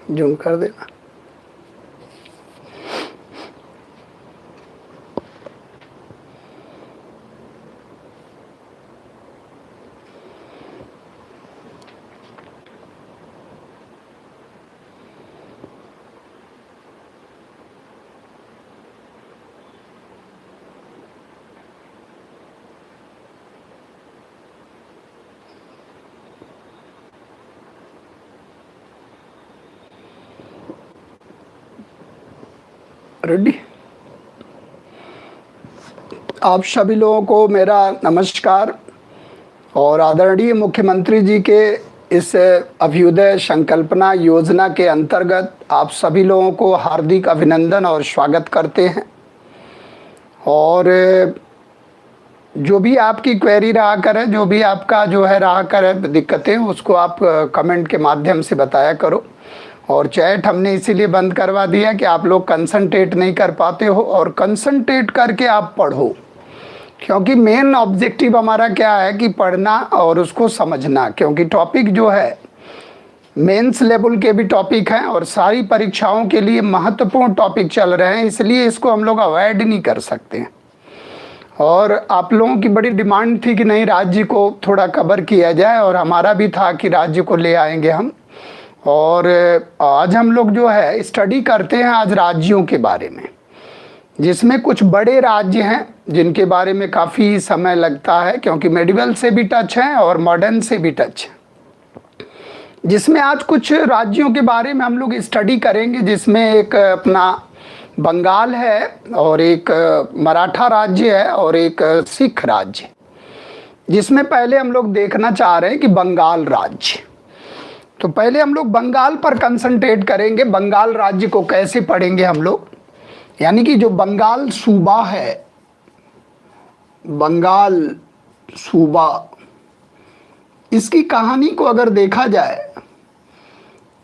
Zoom कर देना। Ready? आप सभी लोगों को मेरा नमस्कार और आदरणीय मुख्यमंत्री जी के इस अभ्युदय संकल्पना योजना के अंतर्गत आप सभी लोगों को हार्दिक अभिनंदन और स्वागत करते हैं। और जो भी आपकी क्वेरी रहा करे, जो भी आपका जो है रहा करे दिक्कतें, उसको आप कमेंट के माध्यम से बताया करो। और चैट हमने इसीलिए बंद करवा दिया कि आप लोग कंसंट्रेट नहीं कर पाते हो, और कंसंट्रेट करके आप पढ़ो, क्योंकि मेन ऑब्जेक्टिव हमारा क्या है कि पढ़ना और उसको समझना। क्योंकि टॉपिक जो है मेंस लेवल के भी टॉपिक हैं और सारी परीक्षाओं के लिए महत्वपूर्ण टॉपिक चल रहे हैं, इसलिए इसको हम लोग अवॉइड नहीं कर सकते हैं। और आप लोगों की बड़ी डिमांड थी कि नहीं राज्य को थोड़ा कवर किया जाए, और हमारा भी था कि राज्य को ले आएंगे हम। और आज हम लोग जो है स्टडी करते हैं आज राज्यों के बारे में, जिसमें कुछ बड़े राज्य हैं जिनके बारे में काफ़ी समय लगता है, क्योंकि मेडिवल से भी टच है और मॉडर्न से भी टच है। जिसमें आज कुछ राज्यों के बारे में हम लोग स्टडी करेंगे, जिसमें एक अपना बंगाल है, और एक मराठा राज्य है, और एक सिख राज्य। जिसमें पहले हम लोग देखना चाह रहे हैं कि बंगाल राज्य। तो पहले हम लोग बंगाल पर कंसंट्रेट करेंगे। बंगाल राज्य को कैसे पढ़ेंगे हम लोग, यानी कि जो बंगाल सूबा है, बंगाल सूबा, इसकी कहानी को अगर देखा जाए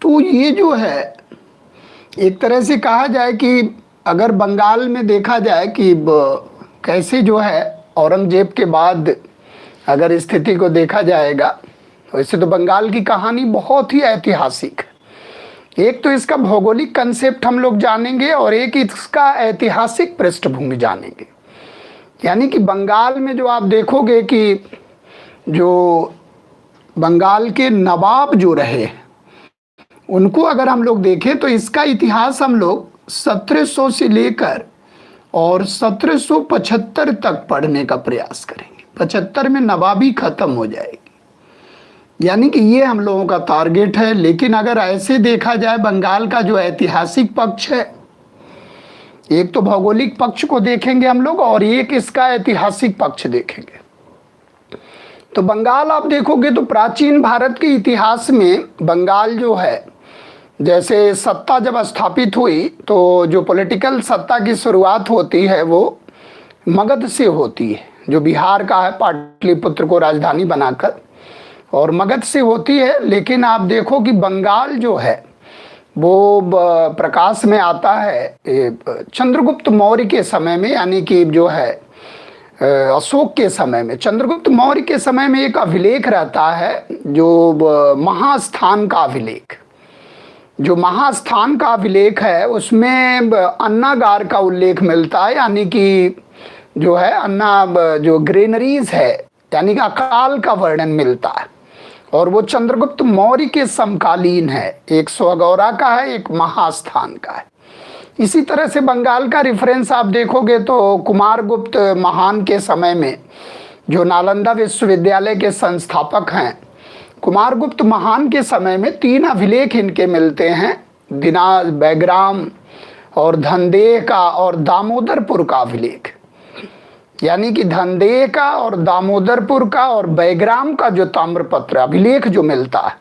तो ये जो है एक तरह से कहा जाए कि अगर बंगाल में देखा जाए कि कैसे जो है औरंगजेब के बाद अगर स्थिति को देखा जाएगा, वैसे तो बंगाल की कहानी बहुत ही ऐतिहासिक है। एक तो इसका भौगोलिक कंसेप्ट हम लोग जानेंगे, और एक इसका ऐतिहासिक पृष्ठभूमि जानेंगे। यानी कि बंगाल में जो आप देखोगे कि जो बंगाल के नवाब जो रहे, उनको अगर हम लोग देखें तो इसका इतिहास हम लोग 1700 से लेकर और 1775 तक पढ़ने का प्रयास करेंगे। 75 में नवाबी खत्म हो जाएगी, यानी कि ये हम लोगों का टारगेट है। लेकिन अगर ऐसे देखा जाए बंगाल का जो ऐतिहासिक पक्ष है, एक तो भौगोलिक पक्ष को देखेंगे हम लोग, और एक इसका ऐतिहासिक पक्ष देखेंगे। तो बंगाल आप देखोगे तो प्राचीन भारत के इतिहास में बंगाल जो है, जैसे सत्ता जब स्थापित हुई तो जो पॉलिटिकल सत्ता की शुरुआत होती है वो मगध से होती है, जो बिहार का है, पाटलिपुत्र को राजधानी बनाकर, और मगध से होती है। लेकिन आप देखो कि बंगाल जो है वो प्रकाश में आता है चंद्रगुप्त मौर्य के समय में, यानी कि जो है अशोक के समय में। चंद्रगुप्त मौर्य के समय में एक अभिलेख रहता है, जो महास्थान का अभिलेख। जो महास्थान का अभिलेख है उसमें अन्नागार का उल्लेख मिलता है, यानी कि जो है अन्ना जो ग्रेनरीज है, यानी कि अकाल का वर्णन मिलता है, और वो चंद्रगुप्त मौर्य के समकालीन है। एक स्वगौरा का है, एक महास्थान का है। इसी तरह से बंगाल का रेफरेंस आप देखोगे तो कुमारगुप्त महान के समय में, जो नालंदा विश्वविद्यालय के संस्थापक हैं, कुमारगुप्त महान के समय में 3 अभिलेख इनके मिलते हैं, दिनाज, बैग्राम और धनदेह का और दामोदरपुर का अभिलेख। यानी कि धनदेह का और दामोदरपुर का और बैग्राम का जो ताम्रपत्र अभिलेख जो मिलता है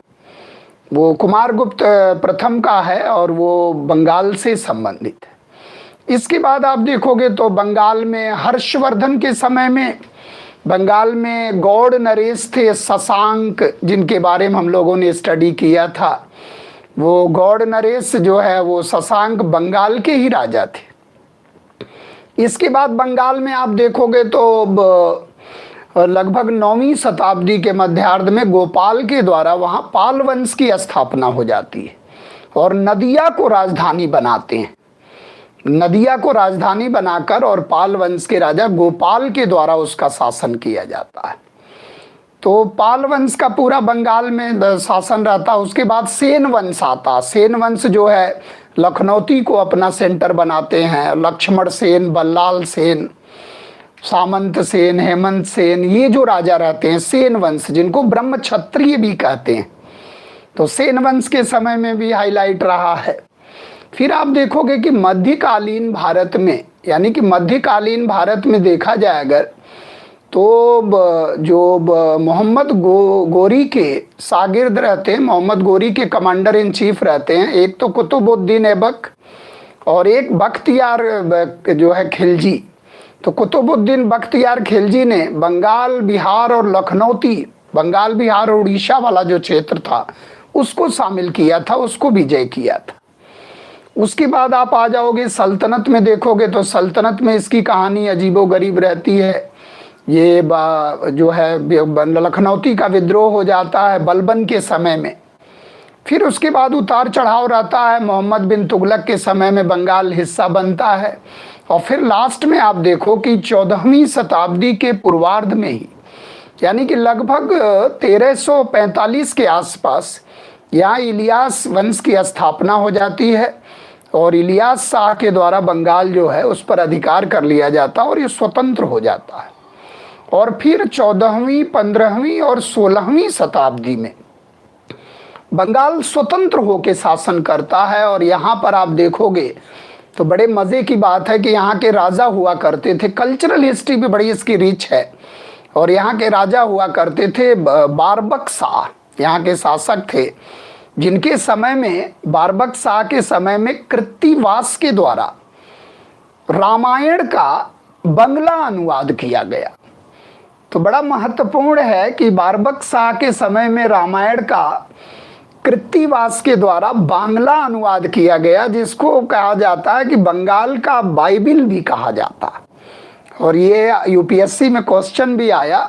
वो कुमारगुप्त प्रथम का है, और वो बंगाल से संबंधित है। इसके बाद आप देखोगे तो बंगाल में हर्षवर्धन के समय में बंगाल में गौड़ नरेश थे, शशांक, जिनके बारे में हम लोगों ने स्टडी किया था। वो गौड़ नरेश जो है वो शशांक बंगाल के ही राजा थे। इसके बाद बंगाल में आप देखोगे तो लगभग 9वीं शताब्दी के मध्यार्ध में गोपाल के द्वारा वहाँ पाल वंश की स्थापना हो जाती है। और नदिया को राजधानी बनाते हैं। नदिया को राजधानी बनाकर और पाल वंश के राजा गोपाल के द्वारा उसका शासन किया जाता है। तो पाल वंश का पूरा बंगाल में शासन रहता। उसके बाद सेन वंश आता। सेन वंश जो है लखनौती को अपना सेंटर बनाते हैं। लक्ष्मण सेन, बल्लाल सेन, सामंत सेन, हेमंत सेन, ये जो राजा रहते हैं सेन वंश, जिनको ब्रह्म क्षत्रिय भी कहते हैं, तो सेन वंश के समय में भी हाईलाइट रहा है। फिर आप देखोगे कि मध्यकालीन भारत में, यानी कि मध्यकालीन भारत में देखा जाए अगर, तो जो मोहम्मद गोरी के शागिर्द रहते हैं, मोहम्मद गोरी के कमांडर इन चीफ रहते हैं, एक तो कुतुबुद्दीन ऐबक और एक बख्तियार जो है खिलजी। तो कुतुबुद्दीन बख्तियार खिलजी ने बंगाल, बिहार और लखनौती, बंगाल, बिहार और उड़ीसा वाला जो क्षेत्र था उसको शामिल किया था, उसको विजय किया था। उसके बाद आप आ जाओगे सल्तनत में, देखोगे तो सल्तनत में इसकी कहानी अजीबोगरीब रहती है। ये जो है लखनौती का विद्रोह हो जाता है बलबन के समय में। फिर उसके बाद उतार चढ़ाव रहता है। मोहम्मद बिन तुगलक के समय में बंगाल हिस्सा बनता है। और फिर लास्ट में आप देखो कि 14वीं शताब्दी के पूर्वार्ध में ही, यानी कि लगभग 1345 के आसपास, यहाँ इलियास वंश की स्थापना हो जाती है और इलियास शाह के द्वारा बंगाल जो है उस पर अधिकार कर लिया जाता है और ये स्वतंत्र हो जाता है। और फिर 14वीं, 15वीं और 16वीं शताब्दी में बंगाल स्वतंत्र होकर शासन करता है। और यहाँ पर आप देखोगे तो बड़े मज़े की बात है कि यहाँ के राजा हुआ करते थे। कल्चरल हिस्ट्री भी बड़ी इसकी रिच है। और यहाँ के राजा हुआ करते थे बारबक शाह, यहाँ के शासक थे, जिनके समय में, बारबक शाह के समय में कृत्तिवास के द्वारा रामायण का बंगला अनुवाद किया गया। तो बड़ा महत्वपूर्ण है कि बारबक शाह के समय में रामायण का कृत्तिवास के द्वारा बांग्ला अनुवाद किया गया, जिसको कहा जाता है कि बंगाल का बाइबिल भी कहा जाता है। और ये यूपीएससी में क्वेश्चन भी आया।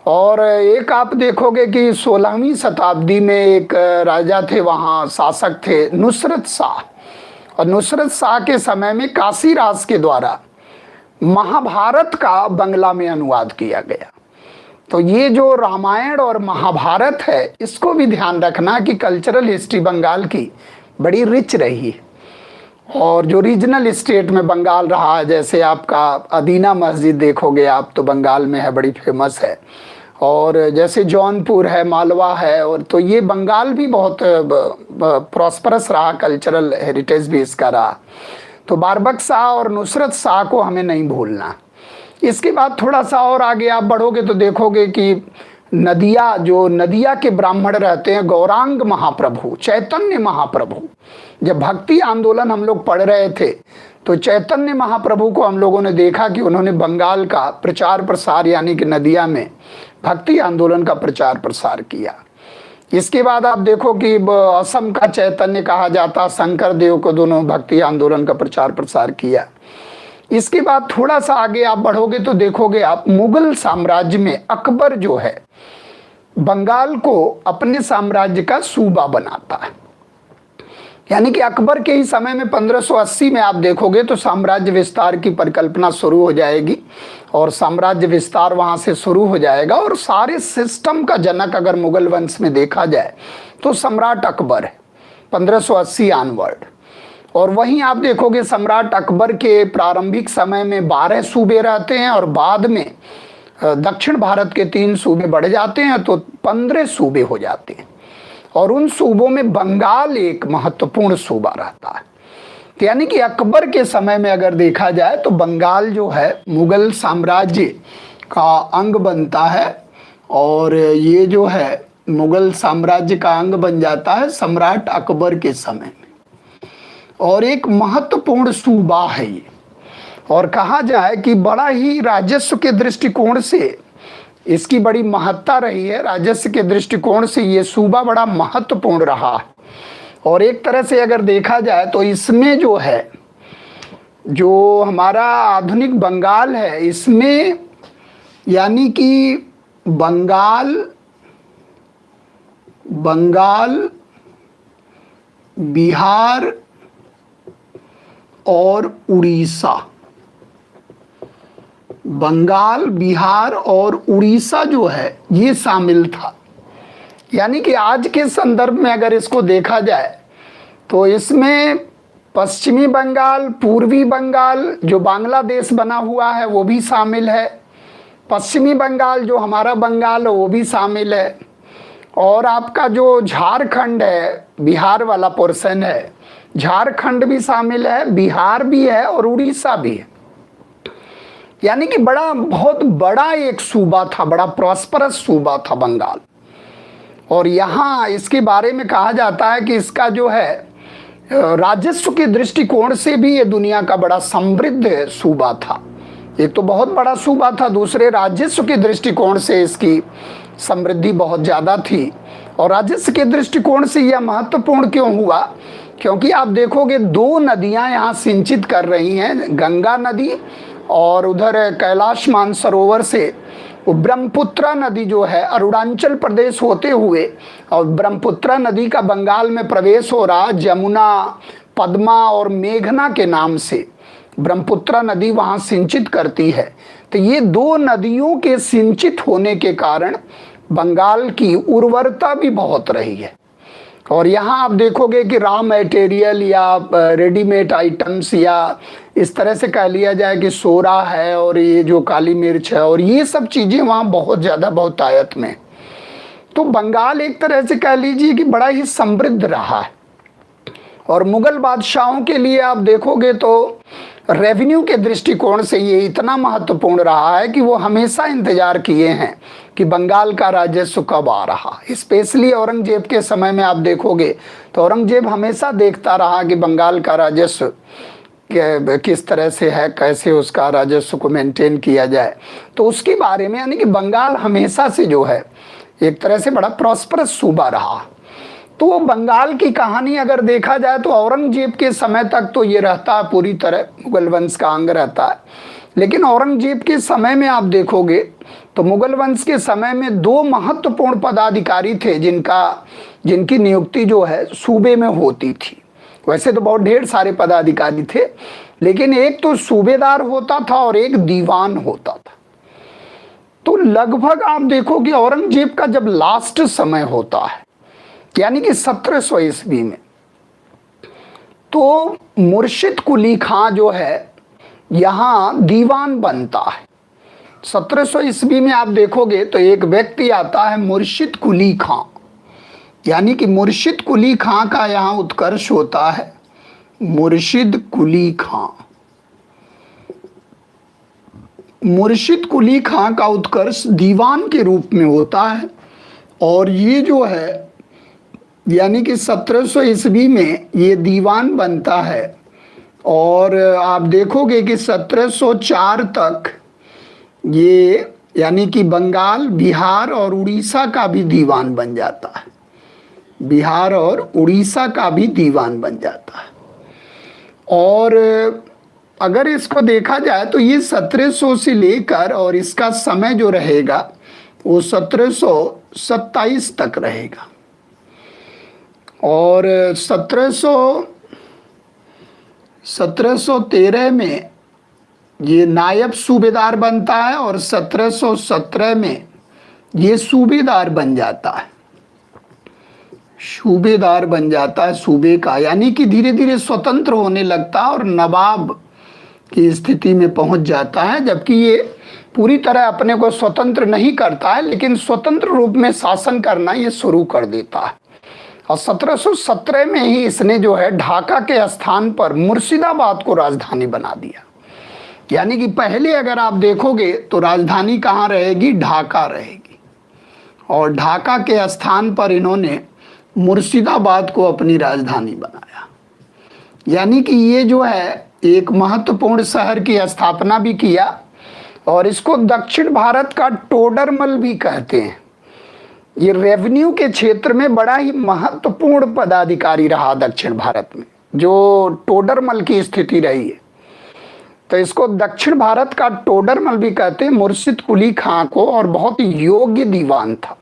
और एक आप देखोगे कि 16वीं शताब्दी में एक राजा थे, वहाँ शासक थे नुसरत शाह। और नुसरत शाह के समय में काशीराज के द्वारा महाभारत का बंगला में अनुवाद किया गया। तो ये जो रामायण और महाभारत है, इसको भी ध्यान रखना कि कल्चरल हिस्ट्री बंगाल की बड़ी रिच रही है। और जो रीजनल स्टेट में बंगाल रहा है, जैसे आपका अदीना मस्जिद देखोगे आप तो बंगाल में है, बड़ी फेमस है। और जैसे जौनपुर है, मालवा है, और तो ये बंगाल भी बहुत प्रॉस्परस रहा, कल्चरल हेरिटेज भी इसका रहा। तो बारबक शाह और नुसरत शाह को हमें नहीं भूलना। इसके बाद थोड़ा सा और आगे आप बढ़ोगे तो देखोगे कि नदिया, जो नदिया के ब्राह्मण रहते हैं, गौरांग महाप्रभु, चैतन्य महाप्रभु, जब भक्ति आंदोलन हम लोग पढ़ रहे थे तो चैतन्य महाप्रभु को हम लोगों ने देखा कि उन्होंने बंगाल का प्रचार प्रसार, यानी कि नदिया में भक्ति आंदोलन का प्रचार प्रसार किया। इसके बाद आप देखो कि असम का चैतन्य कहा जाता, शंकर देव को दोनों भक्ति आंदोलन का प्रचार प्रसार किया। इसके बाद थोड़ा सा आगे आप बढ़ोगे तो देखोगे आप मुगल साम्राज्य में अकबर जो है बंगाल को अपने साम्राज्य का सूबा बनाता है। यानी कि अकबर के ही समय में 1580 में आप देखोगे तो साम्राज्य विस्तार की परिकल्पना शुरू हो जाएगी और साम्राज्य विस्तार वहां से शुरू हो जाएगा। और सारे सिस्टम का जनक अगर मुगल वंश में देखा जाए तो सम्राट अकबर है 1580 ऑनवर्ड। और वहीं आप देखोगे सम्राट अकबर के प्रारंभिक समय में 12 सूबे रहते हैं और बाद में दक्षिण भारत के 3 सूबे बढ़ जाते हैं तो 15 सूबे हो जाते हैं। और उन सूबों में बंगाल एक महत्वपूर्ण सूबा रहता है। तो यानी कि अकबर के समय में अगर देखा जाए तो बंगाल जो है मुगल साम्राज्य का अंग बनता है। और ये जो है मुगल साम्राज्य का अंग बन जाता है सम्राट अकबर के समय में। और एक महत्वपूर्ण सूबा है ये। और कहा जाए कि बड़ा ही राजस्व के दृष्टिकोण से इसकी बड़ी महत्ता रही है। राजस्व के दृष्टिकोण से ये सूबा बड़ा महत्वपूर्ण रहा। और एक तरह से अगर देखा जाए तो इसमें जो है, जो हमारा आधुनिक बंगाल है, इसमें यानी कि बंगाल बिहार और उड़ीसा, बंगाल, बिहार और उड़ीसा जो है ये शामिल था। यानी कि आज के संदर्भ में अगर इसको देखा जाए तो इसमें पश्चिमी बंगाल, पूर्वी बंगाल जो बांग्लादेश बना हुआ है वो भी शामिल है, पश्चिमी बंगाल जो हमारा बंगाल है वो भी शामिल है, और आपका जो झारखंड है, बिहार वाला पोर्शन है, झारखंड भी शामिल है, बिहार भी है और उड़ीसा भी है। यानी कि बहुत बड़ा एक सूबा था, बड़ा प्रॉस्परस सूबा था बंगाल। और यहाँ इसके बारे में कहा जाता है कि इसका जो है राजस्व के दृष्टिकोण से भी ये दुनिया का बड़ा समृद्ध सूबा था। एक तो बहुत बड़ा सूबा था, दूसरे राजस्व के दृष्टिकोण से इसकी समृद्धि बहुत ज़्यादा थी। और राजस्व के दृष्टिकोण से यह महत्वपूर्ण क्यों हुआ? क्योंकि आप देखोगे दो नदियां यहाँ सिंचित कर रही हैं, गंगा नदी और उधर कैलाश मानसरोवर से ब्रह्मपुत्रा नदी जो है अरुणाचल प्रदेश होते हुए, और ब्रह्मपुत्रा नदी का बंगाल में प्रवेश हो रहा, जमुना, पद्मा और मेघना के नाम से ब्रह्मपुत्रा नदी वहाँ सिंचित करती है। तो ये दो नदियों के सिंचित होने के कारण बंगाल की उर्वरता भी बहुत रही है। और यहाँ आप देखोगे कि रॉ मटेरियल या रेडीमेड आइटम्स या इस तरह से कह लिया जाए कि सोरा है और ये जो काली मिर्च है और ये सब चीज़ें वहाँ बहुत ज़्यादा बहुतायत में। तो बंगाल एक तरह से कह लीजिए कि बड़ा ही समृद्ध रहा है। और मुगल बादशाहों के लिए आप देखोगे तो रेवेन्यू के दृष्टिकोण से ये इतना महत्वपूर्ण रहा है कि वो हमेशा इंतजार किए हैं कि बंगाल का राजस्व कब आ रहा। स्पेशली औरंगजेब के समय में आप देखोगे तो औरंगजेब हमेशा देखता रहा कि बंगाल का राजस्व किस तरह से है, कैसे उसका राजस्व को मेंटेन किया जाए। तो उसके बारे में यानी कि बंगाल हमेशा से जो है एक तरह से बड़ा प्रॉस्परस सूबा रहा। तो बंगाल की कहानी अगर देखा जाए तो औरंगजेब के समय तक तो ये रहता है, पूरी तरह मुगल वंश का अंग रहता है। लेकिन औरंगजेब के समय में आप देखोगे तो मुगल वंश के समय में दो महत्वपूर्ण पदाधिकारी थे जिनकी नियुक्ति जो है सूबे में होती थी। वैसे तो बहुत ढेर सारे पदाधिकारी थे, लेकिन एक तो सूबेदार होता था और एक दीवान होता था। तो लगभग आप देखो कि औरंगजेब का जब लास्ट समय होता है यानी कि 1700 ईस्वी में, तो मुर्शिद कुली खां जो है यहाँ दीवान बनता है। 1700 ईस्वी में आप देखोगे तो एक व्यक्ति आता है मुर्शिद कुली खां, यानी कि मुर्शिद कुली खां का यहाँ उत्कर्ष होता है। मुर्शिद कुली खां, मुर्शिद कुली खां का उत्कर्ष दीवान के रूप में होता है। और ये जो है यानी कि 1700 ईस्वी में ये दीवान बनता है। और आप देखोगे कि 1704 तक ये यानी कि बंगाल, बिहार और उड़ीसा का भी दीवान बन जाता है। बिहार और उड़ीसा का भी दीवान बन जाता है। और अगर इसको देखा जाए तो ये 1700 से लेकर और इसका समय जो रहेगा वो 1727 तक रहेगा। और 1713 में ये नायब सूबेदार बनता है और 1717 में ये सूबेदार बन जाता है। सूबेदार बन जाता है सूबे का, यानी कि धीरे धीरे स्वतंत्र होने लगता है और नवाब की स्थिति में पहुंच जाता है। जबकि ये पूरी तरह अपने को स्वतंत्र नहीं करता है, लेकिन स्वतंत्र रूप में शासन करना ये शुरू कर देता है। और 1717 में ही इसने जो है ढाका के स्थान पर मुर्शिदाबाद को राजधानी बना दिया। यानी कि पहले अगर आप देखोगे तो राजधानी कहाँ रहेगी? ढाका रहेगी। और ढाका के स्थान पर इन्होंने मुर्शिदाबाद को अपनी राजधानी बनाया। यानी कि ये जो है एक महत्वपूर्ण शहर की स्थापना भी किया। और इसको दक्षिण भारत का टोडरमल भी कहते हैं। ये रेवेन्यू के क्षेत्र में बड़ा ही महत्वपूर्ण पदाधिकारी रहा दक्षिण भारत में, जो टोडरमल की स्थिति रही है। तो इसको दक्षिण भारत का टोडरमल भी कहते हैं, मुर्शिद कुली खां को। और बहुत ही योग्य दीवान था।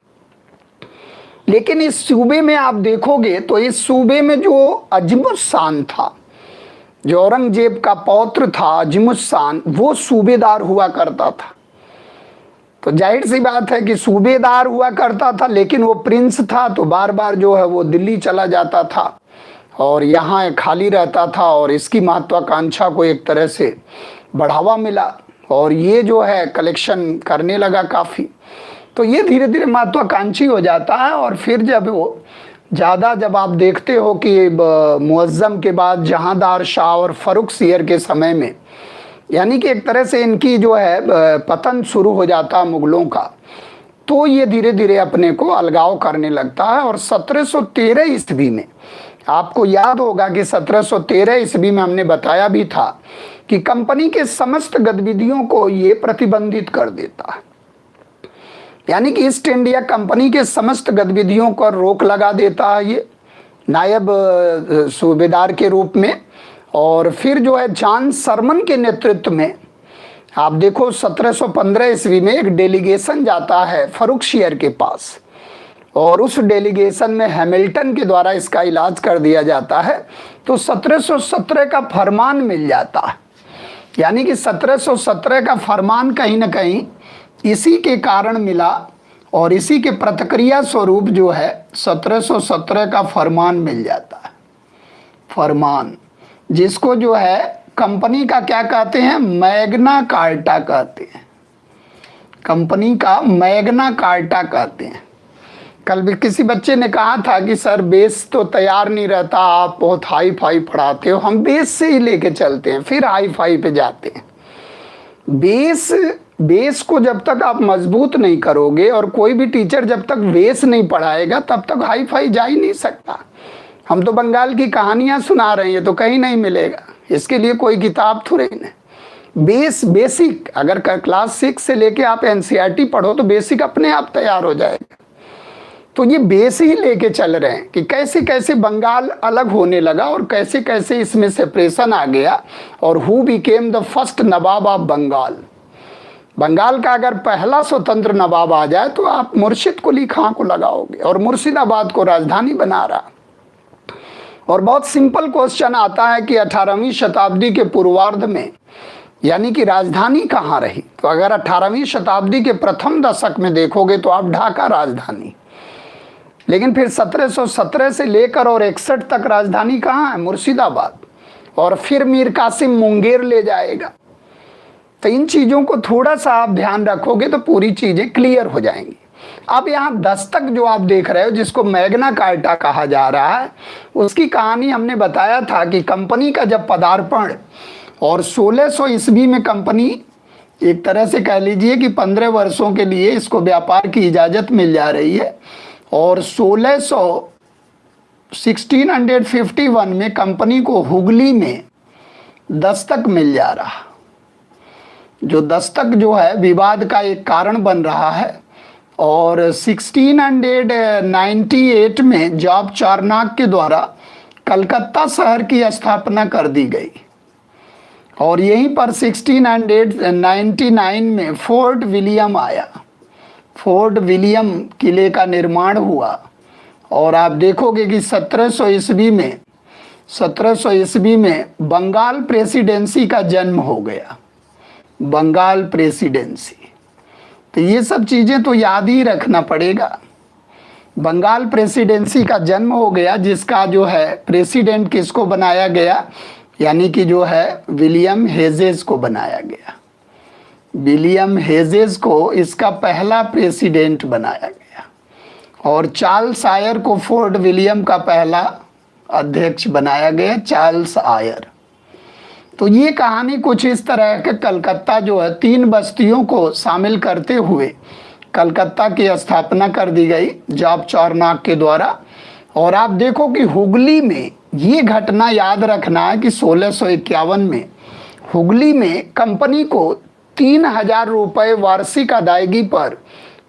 लेकिन इस सूबे में आप देखोगे तो इस सूबे में जो अजमुस्सान था, जो औरंगजेब का पौत्र था अजमुस्सान, वो सूबेदार हुआ करता था। तो जाहिर सी बात है कि सूबेदार हुआ करता था, लेकिन वो प्रिंस था तो बार बार जो है वो दिल्ली चला जाता था और यहाँ खाली रहता था, और इसकी महत्वाकांक्षा को एक तरह से बढ़ावा मिला और ये जो है कलेक्शन करने लगा काफ़ी। तो ये धीरे धीरे महत्वाकांक्षी हो जाता है। और फिर जब वो ज़्यादा, जब आप देखते हो कि मुअज़्ज़म के बाद जहांदार शाह और फ़र्रुखसियर के समय में, यानी कि एक तरह से इनकी जो है पतन शुरू हो जाता मुग़लों का, तो ये धीरे धीरे अपने को अलगाव करने लगता है। और 1713 ईस्वी में, आपको याद होगा कि 1713 ईस्वी में हमने बताया भी था कि कंपनी के समस्त गतिविधियों को ये प्रतिबंधित कर देता है, यानी कि ईस्ट इंडिया कंपनी के समस्त गतिविधियों पर रोक लगा देता है ये नायब सूबेदार के रूप में। और फिर जो है जॉन सरमन के नेतृत्व में, आप देखो 1715 ईस्वी में एक डेलीगेशन जाता है फ़र्रुखसियर के पास, और उस डेलीगेशन में हैमिल्टन के द्वारा इसका इलाज कर दिया जाता है। तो 1717 का फरमान मिल जाता है, यानी कि 1717 का फरमान कहीं ना कहीं इसी के कारण मिला, और इसी के प्रतिक्रिया स्वरूप जो है 1717 का फरमान मिल जाता है। फरमान जिसको जो है कंपनी का क्या कहते हैं, मैग्ना कार्टा कहते हैं, कंपनी का मैग्ना कार्टा कहते हैं। कल भी किसी बच्चे ने कहा था कि सर बेस तो तैयार नहीं रहता, आप बहुत हाई फाई पढ़ाते हो। हम बेस से ही लेके चलते हैं, फिर हाई फाई पे जाते हैं। बेस को जब तक आप मजबूत नहीं करोगे, और कोई भी टीचर जब तक बेस नहीं पढ़ाएगा तब तक हाई फाई जा ही नहीं सकता। हम तो बंगाल की कहानियां सुना रहे हैं, तो कहीं नहीं मिलेगा, इसके लिए कोई किताब थोड़े नहीं। बेसिक अगर क्लास 6 से लेके आप एनसीईआरटी पढ़ो तो बेसिक अपने आप तैयार हो जाएगा। तो ये बेस ही लेके चल रहे हैं कि कैसे कैसे बंगाल अलग होने लगा और कैसे कैसे इसमें सेपरेशन आ गया, और who became the first nawab of Bengal. Bengal का अगर पहला स्वतंत्र नवाब आ जाए तो आप मुर्शिद कुली खां को लगाओगे, और मुर्शिदाबाद को राजधानी बना रहा। और बहुत सिंपल क्वेश्चन आता है कि 18वीं शताब्दी के पूर्वार्ध में, यानी कि राजधानी कहाँ रही, तो अगर 18वीं शताब्दी के प्रथम दशक में देखोगे तो आप ढाका राजधानी, लेकिन फिर 1717 से लेकर और 61 तक राजधानी कहाँ है, मुर्शिदाबाद, और फिर मीर कासिम मुंगेर ले जाएगा। तो इन चीज़ों को थोड़ा सा आप ध्यान रखोगे तो पूरी चीज़ें क्लियर हो जाएंगी। अब यहाँ दस्तक जो आप देख रहे हो, जिसको मैग्ना कार्टा कहा जा रहा है, उसकी कहानी हमने बताया था कि कंपनी का जब पदार्पण, और 1600 ईस्वी में कंपनी एक तरह से कह लीजिए कि 15 वर्षों के लिए इसको व्यापार की इजाज़त मिल जा रही है, और 1651 में कंपनी को हुगली में दस्तक मिल जा रहा, जो दस्तक जो है विवाद का एक कारण बन रहा है। और 1698 में जॉब चार्नक के द्वारा कलकत्ता शहर की स्थापना कर दी गई, और यहीं पर 1699 में फोर्ट विलियम आया, फोर्ट विलियम किले का निर्माण हुआ। और आप देखोगे कि 1700 ईस्वी में बंगाल प्रेसिडेंसी का जन्म हो गया, बंगाल प्रेसिडेंसी। तो ये सब चीज़ें तो याद ही रखना पड़ेगा। बंगाल प्रेसिडेंसी का जन्म हो गया, जिसका जो है प्रेसिडेंट किसको बनाया गया, यानी कि जो है विलियम हेजेस को बनाया गया। विलियम हेजेस को इसका पहला प्रेसिडेंट बनाया गया, और चार्ल्स आयर को फोर्ट विलियम का पहला अध्यक्ष बनाया गया, चार्ल्स आयर। तो ये कहानी कुछ इस तरह के, कलकत्ता जो है 3 बस्तियों को शामिल करते हुए कलकत्ता की स्थापना कर दी गई जॉब चार्नक के द्वारा। और आप देखो कि हुगली में ये घटना याद रखना है कि 1651 में हुगली में कंपनी को 3000 रुपये वार्षिक अदायगी पर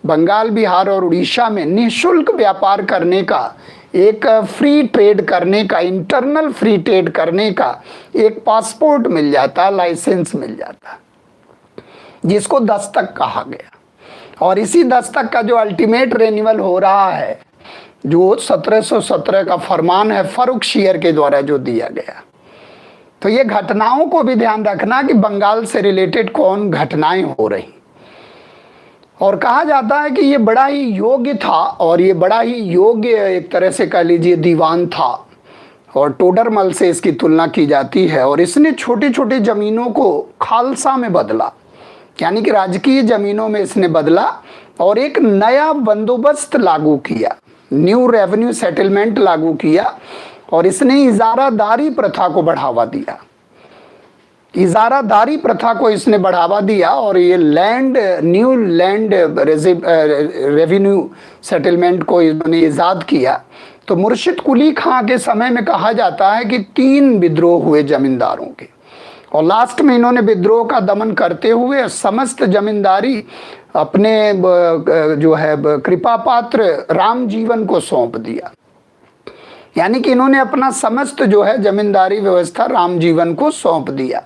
बंगाल, बिहार और उड़ीसा में निःशुल्क व्यापार करने का, एक फ्री ट्रेड करने का, इंटरनल फ्री ट्रेड करने का एक पासपोर्ट मिल जाता, लाइसेंस मिल जाता, जिसको दस्तक कहा गया। और इसी दस्तक का जो अल्टीमेट रेन्यूअल हो रहा है जो 1717 का फरमान है फर्रुखशियर के द्वारा जो दिया गया। तो ये घटनाओं को भी ध्यान रखना कि बंगाल से रिलेटेड कौन घटनाएं हो रही। और कहा जाता है कि ये बड़ा ही योग्य था और ये बड़ा ही योग्य एक तरह से कह लीजिए दीवान था, और टोडरमल से इसकी तुलना की जाती है। और इसने छोटी छोटी ज़मीनों को खालसा में बदला, यानी कि राजकीय ज़मीनों में इसने बदला और एक नया बंदोबस्त लागू किया, न्यू रेवेन्यू सेटलमेंट लागू किया। और इसने इजारादारी प्रथा को बढ़ावा दिया, इजारादारी प्रथा को इसने बढ़ावा दिया। और ये land new land revenue settlement को इन्होंने ईजाद किया। तो मुर्शिद कुली खां के समय में कहा जाता है कि 3 विद्रोह हुए जमींदारों के, और लास्ट में इन्होंने विद्रोह का दमन करते हुए समस्त जमींदारी अपने जो है कृपा पात्र राम जीवन को सौंप दिया। यानी कि इन्होंने अपना समस्त जो है जमींदारी व्यवस्था राम जीवन को सौंप दिया।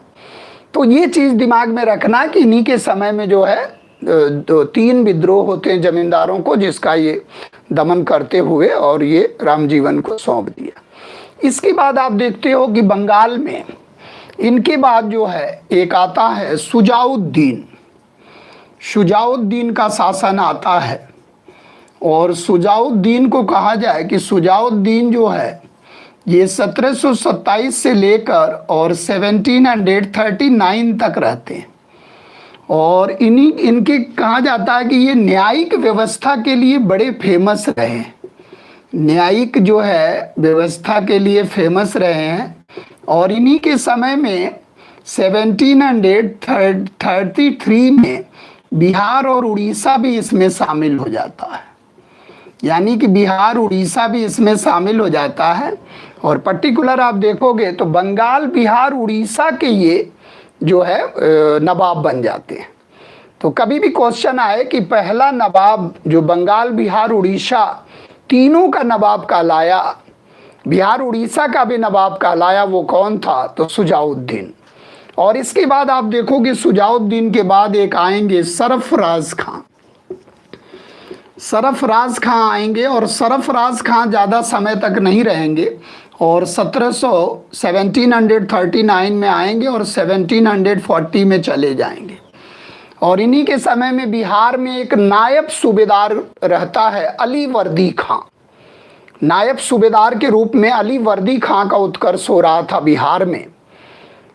तो ये चीज़ दिमाग में रखना कि इन्हीं के समय में जो है 3 विद्रोह होते हैं जमींदारों को, जिसका ये दमन करते हुए और ये राम जीवन को सौंप दिया। इसके बाद आप देखते हो कि बंगाल में इनके बाद जो है एक आता है शुजाउद्दीन। शुजाउद्दीन का शासन आता है, और शुजाउद्दीन को कहा जाए कि शुजाउद्दीन जो है ये 1727 से लेकर और 1739 तक रहते हैं। और इनके कहा जाता है कि ये न्यायिक व्यवस्था के लिए बड़े फेमस रहे हैं, न्यायिक जो है व्यवस्था के लिए फेमस रहे हैं। और इन्हीं के समय में 1733 में बिहार और उड़ीसा भी इसमें शामिल हो जाता है, यानी कि बिहार उड़ीसा भी इसमें शामिल हो जाता है। और पर्टिकुलर आप देखोगे तो बंगाल बिहार उड़ीसा के ये जो है नवाब बन जाते हैं। तो कभी भी क्वेश्चन आए कि पहला नवाब जो बंगाल बिहार उड़ीसा तीनों का नवाब कहलाया, बिहार उड़ीसा का भी नवाब कहलाया, वो कौन था? तो शुजाउद्दीन। और इसके बाद आप देखोगे शुजाउद्दीन के बाद एक आएंगे सरफराज खां। सरफराज खां आएंगे, और सरफराज खां ज़्यादा समय तक नहीं रहेंगे और 1739 में आएंगे और 1740 में चले जाएंगे। और इन्हीं के समय में बिहार में एक नायब सूबेदार रहता है अली वर्दी खां। नायब सूबेदार के रूप में अली वर्दी खां का उत्कर्ष हो रहा था बिहार में।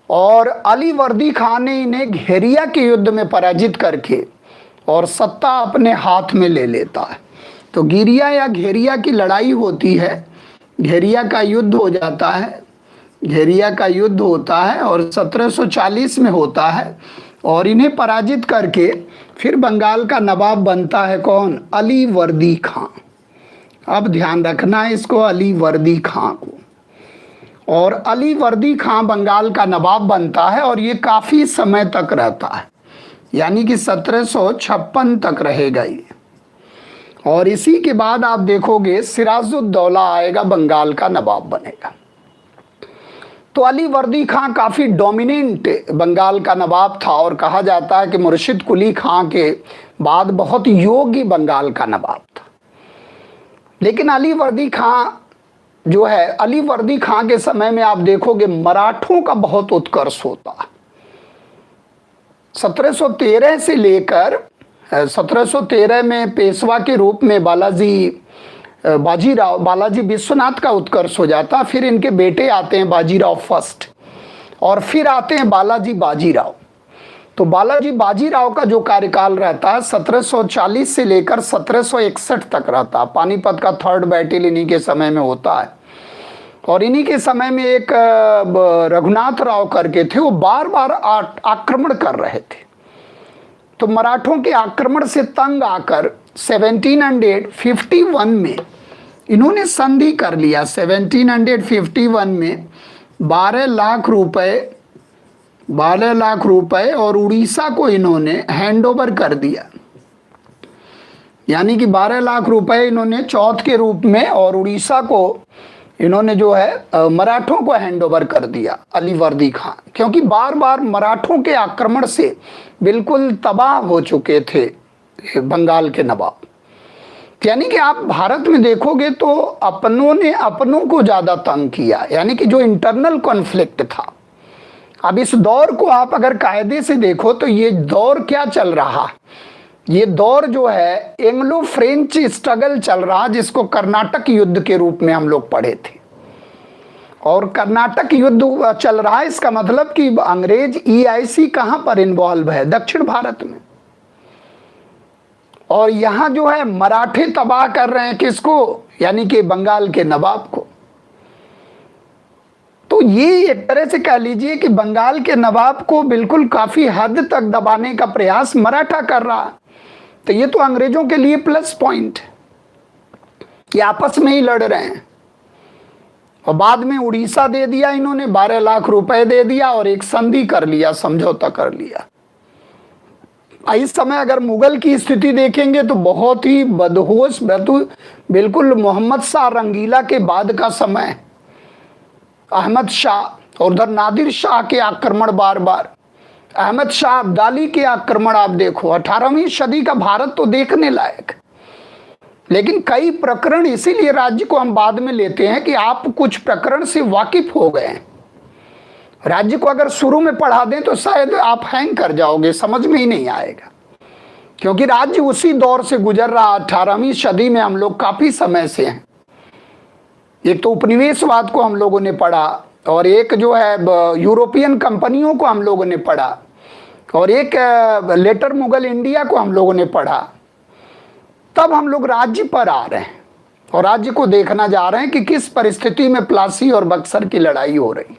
और अली वर्दी खां ने इन्हें घेरिया के युद्ध में पराजित करके और सत्ता अपने हाथ में ले लेता है। तो गिरिया या घेरिया की लड़ाई होती है, घेरिया का युद्ध हो जाता है, घेरिया का युद्ध होता है और 1740 में होता है। और इन्हें पराजित करके फिर बंगाल का नवाब बनता है कौन? अली वर्दी खां। अब ध्यान रखना है इसको, अली वर्दी खां को। और अली वर्दी खां बंगाल का नवाब बनता है और ये काफ़ी समय तक रहता है, यानी कि 1756 तक रहेगा ये। और इसी के बाद आप देखोगे सिराजुद्दौला आएगा, बंगाल का नवाब बनेगा। तो अली वर्दी खां काफ़ी डोमिनेंट बंगाल का नवाब था और कहा जाता है कि मुर्शिद कुली खां के बाद बहुत योग्य बंगाल का नवाब था। लेकिन अली वर्दी खां जो है, अली वर्दी खां के समय में आप देखोगे मराठों का बहुत उत्कर्ष होता है। 1713 से लेकर 1713 में पेशवा के रूप में बालाजी विश्वनाथ का उत्कर्ष हो जाता। फिर इनके बेटे आते हैं बाजीराव फर्स्ट, और फिर आते हैं बालाजी बाजीराव। तो बालाजी बाजीराव का जो कार्यकाल रहता है 1740 से लेकर 1761 तक रहता है। पानीपत का 3rd बैटल इन्हीं के समय में होता है। और इन्हीं के समय में एक रघुनाथ राव करके थे, वो बार बार आक्रमण कर रहे थे। तो मराठों के आक्रमण से तंग आकर 1751 में इन्होंने संधि कर लिया। 1751 में 12 लाख रुपए और उड़ीसा को इन्होंने हैंडओवर कर दिया, यानी कि 12 लाख रुपए इन्होंने चौथ के रूप में, और उड़ीसा को इन्होंने जो है मराठों को हैंडओवर कर दिया अली वर्दी खां, क्योंकि बार बार मराठों के आक्रमण से बिल्कुल तबाह हो चुके थे बंगाल के नवाब। यानी कि आप भारत में देखोगे तो अपनों ने अपनों को ज्यादा तंग किया, यानी कि जो इंटरनल कॉन्फ्लिक्ट था। अब इस दौर को आप अगर कायदे से देखो तो ये दौर क्या चल रहा, ये दौर जो है एंग्लो फ्रेंच स्ट्रगल चल रहा, जिसको कर्नाटक युद्ध के रूप में हम लोग पढ़े थे। और कर्नाटक युद्ध चल रहा है, इसका मतलब कि अंग्रेज EIC कहां पर इन्वॉल्व है, दक्षिण भारत में। और यहां जो है मराठे तबाह कर रहे हैं किसको, यानी कि बंगाल के नवाब को। तो ये एक तरह से कह लीजिए कि बंगाल के नवाब को बिल्कुल काफी हद तक दबाने का प्रयास मराठा कर रहा। तो ये तो अंग्रेजों के लिए प्लस पॉइंट, ये आपस में ही लड़ रहे हैं। और बाद में उड़ीसा दे दिया इन्होंने, 12 लाख रुपए दे दिया और एक संधि कर लिया, समझौता कर लिया। इस समय अगर मुगल की स्थिति देखेंगे तो बहुत ही बदहोश, बिल्कुल मोहम्मद शाह रंगीला के बाद का समय, अहमद शाह और उधर नादिर शाह के आक्रमण, बार बार अहमद शाह अब्दाली के आक्रमण। आप देखो 18वीं सदी का भारत तो देखने लायक। लेकिन कई प्रकरण इसीलिए राज्य को हम बाद में लेते हैं कि आप कुछ प्रकरण से वाकिफ हो गए हैं। राज्य को अगर शुरू में पढ़ा दें तो शायद आप हैंग कर जाओगे, समझ में ही नहीं आएगा, क्योंकि राज्य उसी दौर से गुजर रहा। 18वीं सदी में हम लोग काफी समय से हैं। एक तो उपनिवेशवाद को हम लोगों ने पढ़ा, और एक जो है यूरोपियन कंपनियों को हम लोगों ने पढ़ा, और एक लेटर मुगल इंडिया को हम लोगों ने पढ़ा। तब हम लोग राज्य पर आ रहे हैं और राज्य को देखना जा रहे हैं कि किस परिस्थिति में प्लासी और बक्सर की लड़ाई हो रही।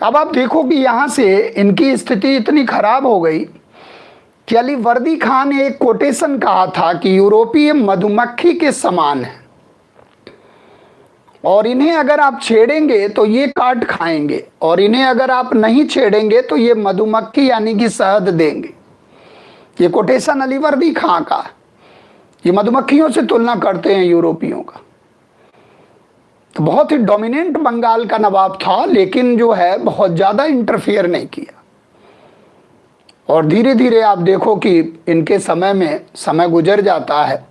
अब आप देखो कि यहां से इनकी स्थिति इतनी खराब हो गई कि अली वर्दी खान ने एक कोटेशन कहा था कि यूरोपीय मधुमक्खी के समान है, और इन्हें अगर आप छेड़ेंगे तो ये काट खाएंगे, और इन्हें अगर आप नहीं छेड़ेंगे तो ये मधुमक्खी यानी कि शहद देंगे। ये कोटेशन अली वर्दी खान का, ये मधुमक्खियों से तुलना करते हैं यूरोपियों का। तो बहुत ही डोमिनेंट बंगाल का नवाब था, लेकिन जो है बहुत ज्यादा इंटरफियर नहीं किया। और धीरे धीरे आप देखो कि इनके समय में समय गुजर जाता है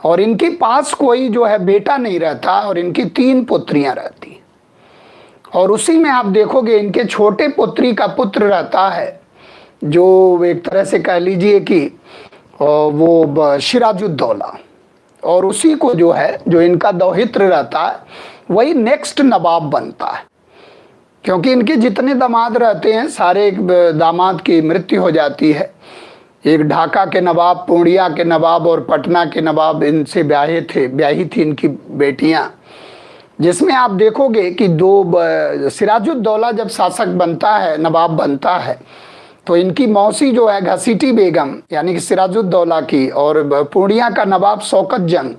और इनके पास कोई जो है बेटा नहीं रहता, और इनकी 3 पुत्रियां रहती। और उसी में आप देखोगे इनके छोटे पुत्री का पुत्र रहता है, जो एक तरह से कह लीजिए कि वो सिराजुद्दौला, और उसी को जो है जो इनका दौहित्र रहता है वही नेक्स्ट नवाब बनता है। क्योंकि इनके जितने दामाद रहते हैं सारे दामाद की मृत्यु हो जाती है। एक ढाका के नवाब, पूर्णिया के नवाब और पटना के नवाब, इनसे ब्याही थी इनकी बेटियां, जिसमें आप देखोगे कि 2 सिराजुद्दौला जब शासक बनता है, नवाब बनता है, तो इनकी मौसी जो है घसीटी बेगम यानी कि सिराजुद्दौला की, और पूर्णिया का नवाब शौकत जंग,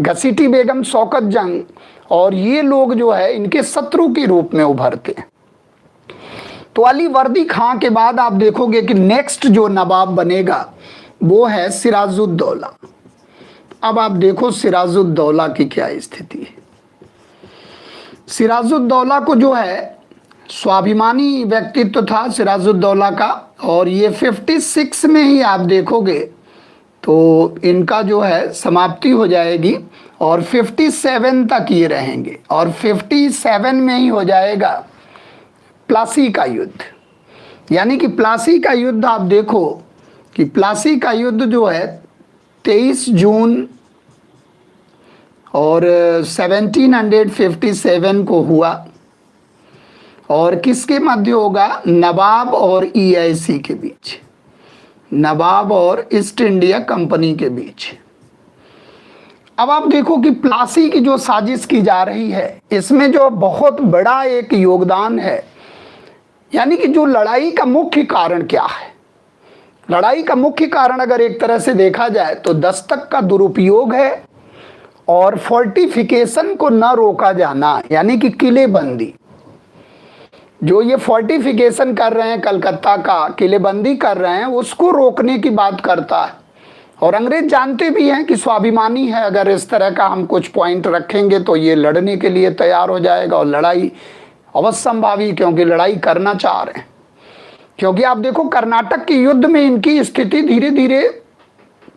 घसीटी बेगम, शौकत जंग, और ये लोग जो है इनके शत्रु के रूप में उभरते हैं। तो अली वर्दी खां के बाद आप देखोगे कि नेक्स्ट जो नवाब बनेगा वो है सिराजुद्दौला। अब आप देखो सिराजुद्दौला की क्या स्थिति है। सिराजुद्दौला को जो है स्वाभिमानी व्यक्तित्व था सिराजुद्दौला का, और ये 56 में ही आप देखोगे तो इनका जो है समाप्ति हो जाएगी, और 57 तक ये रहेंगे, और 57 में ही हो जाएगा प्लासी का युद्ध। यानी कि प्लासी का युद्ध आप देखो कि प्लासी का युद्ध जो है 23 जून और 1757 को हुआ, और किसके मध्य होगा, नवाब और EIC के बीच, नवाब और ईस्ट इंडिया कंपनी के बीच। अब आप देखो कि प्लासी की जो साजिश की जा रही है, इसमें जो बहुत बड़ा एक योगदान है, यानी कि जो लड़ाई का मुख्य कारण क्या है। लड़ाई का मुख्य कारण अगर एक तरह से देखा जाए तो दस्तक का दुरुपयोग है, और फोर्टिफिकेशन को न रोका जाना, यानी कि किलेबंदी। जो ये फोर्टिफिकेशन कर रहे हैं, कलकत्ता का किलेबंदी कर रहे हैं, उसको रोकने की बात करता है। और अंग्रेज जानते भी हैं कि स्वाभिमानी है, अगर इस तरह का हम कुछ पॉइंट रखेंगे तो ये लड़ने के लिए तैयार हो जाएगा, और लड़ाई अवश्यंभावी, क्योंकि लड़ाई करना चाह रहे हैं। क्योंकि आप देखो कर्नाटक के युद्ध में इनकी स्थिति धीरे धीरे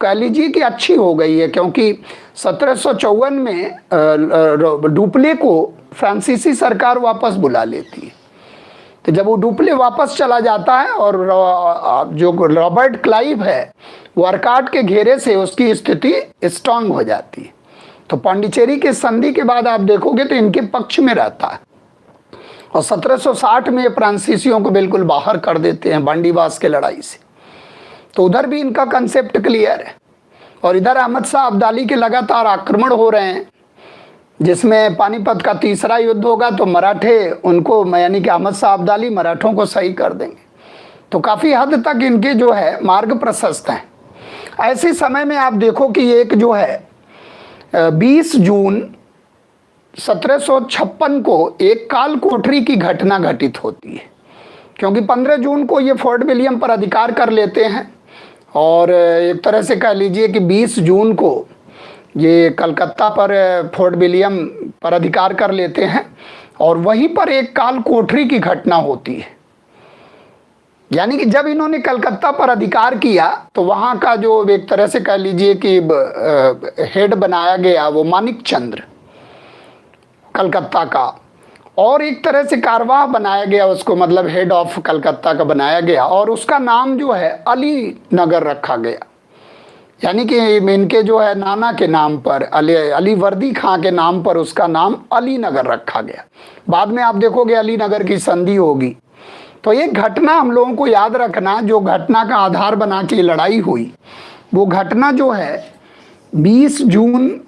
कह लीजिए कि अच्छी हो गई है, क्योंकि 1754 में डुप्ले को फ्रांसीसी सरकार वापस बुला लेती है। तो जब वो डुप्ले वापस चला जाता है और जो रॉबर्ट क्लाइव है वो अर्काट के घेरे से उसकी स्थिति स्ट्रांग हो जाती है। तो पांडिचेरी के संधि के बाद आप देखोगे तो इनके पक्ष में रहता है, और 1760 में फ्रांसीसियों को बिल्कुल बाहर कर देते हैं बांडीवास के लड़ाई से। तो उधर भी इनका कंसेप्ट क्लियर है। और इधर अहमद शाह अब्दाली के लगातार आक्रमण हो रहे हैं, जिसमें पानीपत का तीसरा युद्ध होगा तो मराठे उनको, यानी कि अहमद शाह अब्दाली मराठों को सही कर देंगे। तो काफ़ी हद तक इनके जो है मार्ग प्रशस्त हैं। ऐसे समय में आप देखो कि एक जो है 20 जून 1756 को एक काल कोठरी की घटना घटित होती है, क्योंकि 15 जून को ये फोर्ट विलियम पर अधिकार कर लेते हैं, और एक तरह से कह लीजिए कि 20 जून को ये कलकत्ता पर फोर्ट विलियम पर अधिकार कर लेते हैं, और वहीं पर एक काल कोठरी की घटना होती है। यानी कि जब इन्होंने कलकत्ता पर अधिकार किया तो वहाँ का जो एक तरह से कह लीजिए कि हेड बनाया गया वो मानिक चंद्र कलकत्ता का, और एक तरह से कारवाह बनाया गया उसको, मतलब हेड ऑफ कलकत्ता का बनाया गया, और उसका नाम जो है अली नगर रखा गया। यानी कि इनके जो है नाना के नाम पर, अली वर्दी खां के नाम पर उसका नाम अली नगर रखा गया। बाद में आप देखोगे अली नगर की संधि होगी। तो एक घटना हम लोगों को याद रखना, जो घटना का आधार बना के लड़ाई हुई, वो घटना जो है 20 जून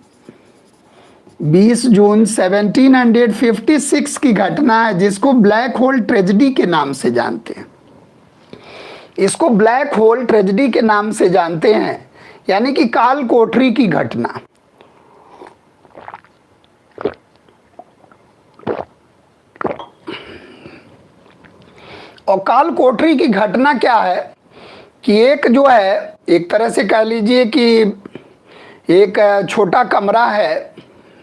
1756 की घटना है, जिसको ब्लैक होल ट्रेजेडी के नाम से जानते हैं। इसको ब्लैक होल ट्रेजेडी के नाम से जानते हैं, यानी कि काल कोठरी की घटना। और काल कोठरी की घटना क्या है कि एक जो है एक तरह से कह लीजिए कि एक छोटा कमरा है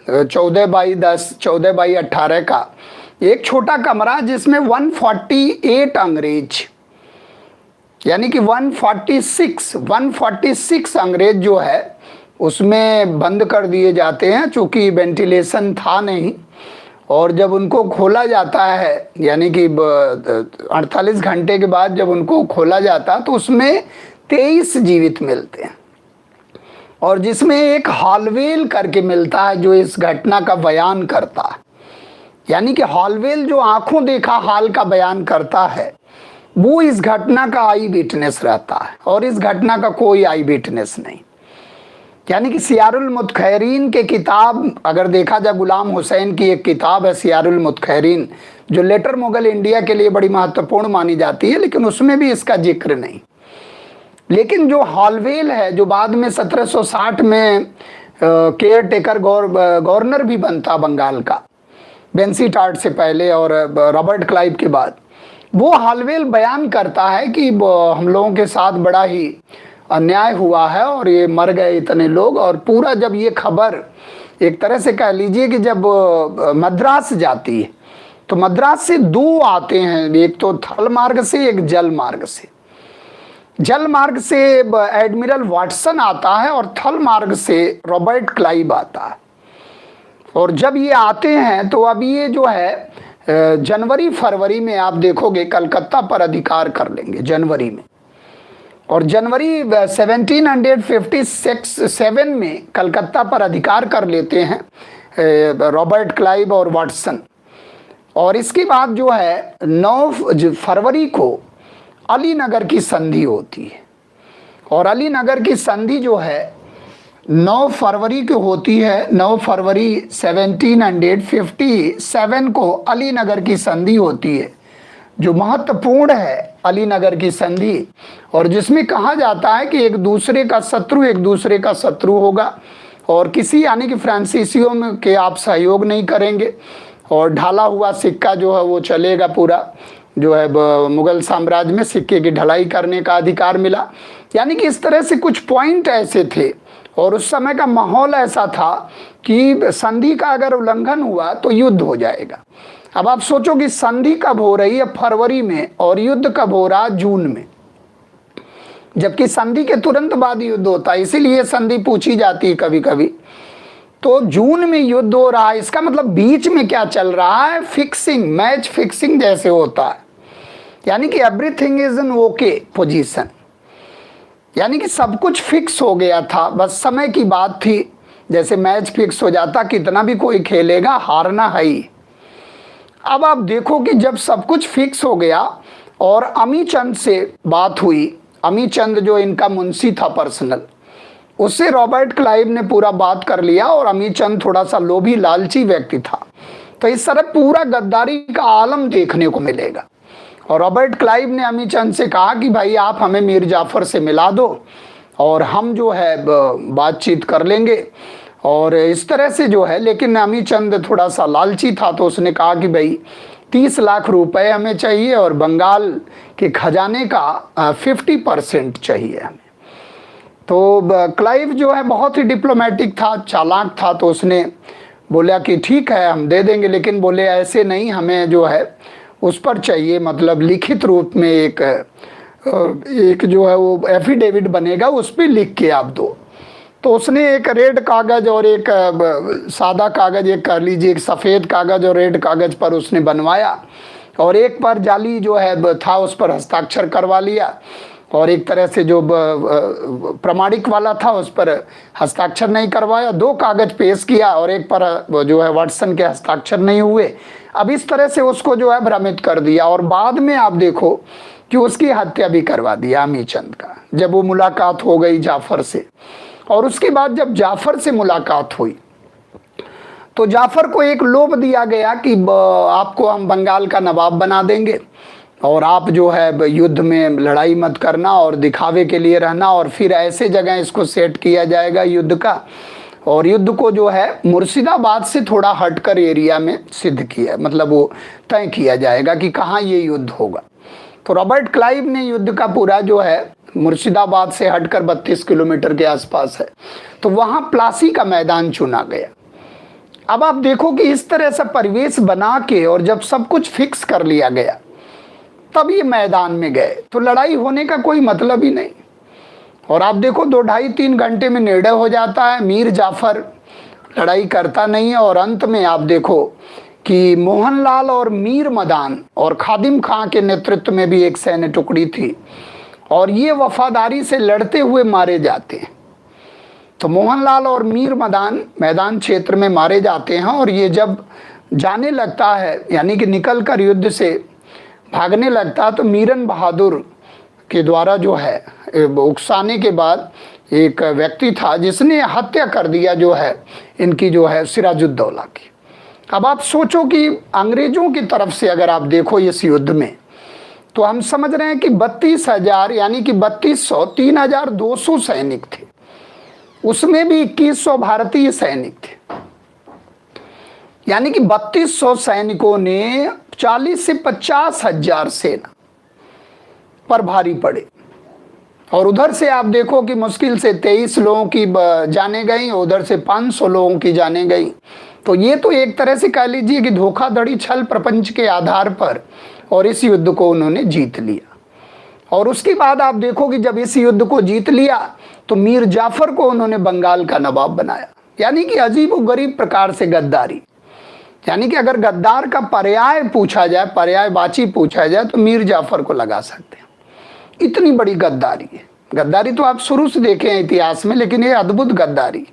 14x10 14x18 का एक छोटा कमरा, जिसमें 148 अंग्रेज, यानी कि 146 अंग्रेज जो है उसमें बंद कर दिए जाते हैं, चूँकि वेंटिलेशन था नहीं। और जब उनको खोला जाता है, यानी कि 48 घंटे के बाद जब उनको खोला जाता है तो उसमें 23 जीवित मिलते हैं, और जिसमें एक हॉलवेल करके मिलता है जो इस घटना का बयान करता है। यानी कि हॉलवेल जो आंखों देखा हाल का बयान करता है, वो इस घटना का आई विटनेस रहता है, और इस घटना का कोई आई विटनेस नहीं। यानी कि सियारुल मुतखैरीन के किताब अगर देखा जाए, गुलाम हुसैन की एक किताब है सियारुल मुतखैरीन, जो लेटर मुगल इंडिया के लिए बड़ी महत्वपूर्ण मानी जाती है, लेकिन उसमें भी इसका जिक्र नहीं। लेकिन जो हॉलवेल है, जो बाद में 1760 में केयर टेकर गवर्नर भी बनता बंगाल का, बेंसी टार्ट से पहले और रॉबर्ट क्लाइव के बाद, वो हॉलवेल बयान करता है कि हम लोगों के साथ बड़ा ही अन्याय हुआ है और ये मर गए इतने लोग। और पूरा जब ये खबर एक तरह से कह लीजिए कि जब मद्रास जाती है, तो मद्रास से 2 आते हैं, एक तो थल मार्ग से, एक जल मार्ग से। जल मार्ग से एडमिरल वाटसन आता है और थल मार्ग से रॉबर्ट क्लाइव आता है। और जब ये आते हैं तो अब ये जो है जनवरी फरवरी में आप देखोगे कलकत्ता पर अधिकार कर लेंगे जनवरी में। और जनवरी 1757 में कलकत्ता पर अधिकार कर लेते हैं रॉबर्ट क्लाइव और वाटसन। और इसके बाद जो है 9 फरवरी को अली नगर की संधि होती है। और अली नगर की संधि जो है 9 फरवरी को होती है। 9 फरवरी 1757 को अली नगर की संधि होती है, जो महत्वपूर्ण है अली नगर की संधि, और जिसमें कहा जाता है कि एक दूसरे का शत्रु होगा, और किसी यानी कि फ्रांसीसियों में के आप सहयोग नहीं करेंगे, और ढाला हुआ सिक्का जो है वो चलेगा पूरा, जो है मुगल साम्राज्य में सिक्के की ढलाई करने का अधिकार मिला। यानी कि इस तरह से कुछ पॉइंट ऐसे थे, और उस समय का माहौल ऐसा था कि संधि का अगर उल्लंघन हुआ तो युद्ध हो जाएगा। अब आप सोचो कि संधि कब हो रही है, फरवरी में, और युद्ध कब हो रहा है, जून में। जबकि संधि के तुरंत बाद युद्ध होता है, इसीलिए संधि पूछी जाती है कभी कभी। तो जून में युद्ध हो रहा है, इसका मतलब बीच में क्या चल रहा है, फिक्सिंग, मैच फिक्सिंग जैसे होता है, यानी कि everything is in okay position, यानी कि सब कुछ फिक्स हो गया था, बस समय की बात थी। जैसे मैच फिक्स हो जाता, कितना भी कोई खेलेगा, हारना है ही। अब आप देखो कि जब सब कुछ फिक्स हो गया और अमीचंद से बात हुई, अमीचंद जो इनका मुंशी था पर्सनल, उससे रॉबर्ट क्लाइव ने पूरा बात कर लिया। और अमीचंद थोड़ा सा लोभी लालची व्यक्ति था, तो इस तरह पूरा गद्दारी का आलम देखने को मिलेगा। और रॉबर्ट क्लाइव ने अमीचंद से कहा कि भाई आप हमें मीर जाफर से मिला दो और हम जो है बातचीत कर लेंगे, और इस तरह से जो है। लेकिन अमीचंद थोड़ा सा लालची था, तो उसने कहा कि भाई 30 लाख रुपए हमें चाहिए और बंगाल के खजाने का 50% चाहिए हमें। तो क्लाइव जो है बहुत ही डिप्लोमेटिक था, चालाक था, तो उसने बोला कि ठीक है हम दे देंगे, लेकिन बोले ऐसे नहीं, हमें जो है उस पर चाहिए, मतलब लिखित रूप में एक जो है वो एफिडेविट बनेगा, उस पर लिख के आप दो। तो उसने एक रेड कागज़ और एक सादा कागज़, एक कर लीजिए, एक सफ़ेद कागज़ और रेड कागज़ पर उसने बनवाया, और एक पर जाली जो है था उस पर हस्ताक्षर करवा लिया, और एक तरह से जो प्रमाणिक वाला था उस पर हस्ताक्षर नहीं करवाया। 2 कागज़ पेश किया और एक पर जो है वाटसन के हस्ताक्षर नहीं हुए। अब इस तरह से उसको जो है भ्रमित कर दिया, और बाद में आप देखो कि उसकी हत्या भी करवा दिया अमीचंद का, जब वो मुलाकात हो गई जाफर से। और उसके बाद जब जाफर से मुलाकात हुई तो जाफर को एक लोभ दिया गया कि आपको हम बंगाल का नवाब बना देंगे, और आप जो है युद्ध में लड़ाई मत करना और दिखावे के लिए रहना, और फिर ऐसे जगह इसको सेट किया जाएगा युद्ध का, और युद्ध को जो है मुर्शिदाबाद से थोड़ा हटकर एरिया में सिद्ध किया, मतलब वो तय किया जाएगा कि कहाँ ये युद्ध होगा। तो रॉबर्ट क्लाइव ने युद्ध का पूरा जो है मुर्शिदाबाद से हटकर 32 किलोमीटर के आसपास है, तो वहाँ प्लासी का मैदान चुना गया। अब आप देखो कि इस तरह से परिवेश बना के, और जब सब कुछ फिक्स कर लिया गया तब ये मैदान में गए, तो लड़ाई होने का कोई मतलब ही नहीं। और आप देखो 2 ढाई 3 घंटे में निर्णय हो जाता है, मीर जाफर लड़ाई करता नहीं है। और अंत में आप देखो कि मोहनलाल और मीर मदान और खादिम खां के नेतृत्व में भी एक सैन्य टुकड़ी थी, और ये वफादारी से लड़ते हुए मारे जाते हैं। तो मोहनलाल और मीर मदान मैदान क्षेत्र में मारे जाते हैं, और ये जब जाने लगता है, यानी कि निकल कर युद्ध से भागने लगता, तो मीरन बहादुर के द्वारा जो है उकसाने के बाद एक व्यक्ति था जिसने हत्या कर दिया जो है इनकी जो है सिराजुद्दौला की। अब आप सोचो कि अंग्रेजों की तरफ से अगर आप देखो इस युद्ध में, तो हम समझ रहे हैं कि 32,000 यानी कि 3200 3,200 सैनिक थे, उसमें भी 2100 भारतीय सैनिक थे, यानी कि 3200 सैनिकों ने 40 से 50,000 सेना पर भारी पड़े। और उधर से आप देखो कि मुश्किल से 23 लोगों की जाने गई, उधर से 500 लोगों की जाने गई। तो ये तो एक तरह से कह लीजिए कि धोखाधड़ी छल प्रपंच के आधार पर, और इस युद्ध को उन्होंने जीत लिया। और उसके बाद आप देखो कि जब इस युद्ध को जीत लिया तो मीर जाफर को उन्होंने बंगाल का नवाब बनाया, यानी कि अजीब व गरीब प्रकार से गद्दारी। यानी कि अगर गद्दार का पर्याय पूछा जाए, पर्यायवाची पूछा जाए, तो मीर जाफर को लगा सकते हैं। इतनी बड़ी गद्दारी है। गद्दारी तो आप शुरू से देखे हैं इतिहास में, लेकिन ये अद्भुत गद्दारी,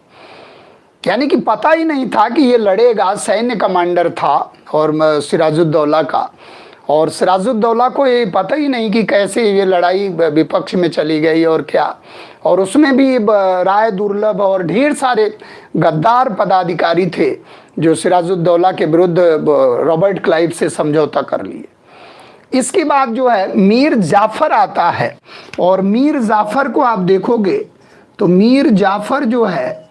यानी कि पता ही नहीं था कि ये लड़ेगा। सैन्य कमांडर था और सिराजुद्दौला का, और सिराजुद्दौला को ये पता ही नहीं कि कैसे ये लड़ाई विपक्ष में चली गई और क्या। और उसमें भी राय दुर्लभ और ढेर सारे गद्दार पदाधिकारी थे जो सिराजुद्दौला के विरुद्ध रॉबर्ट क्लाइव से समझौता कर लिए। इसके बाद जो है मीर जाफर आता है, और मीर जाफर को आप देखोगे तो मीर जाफर जो है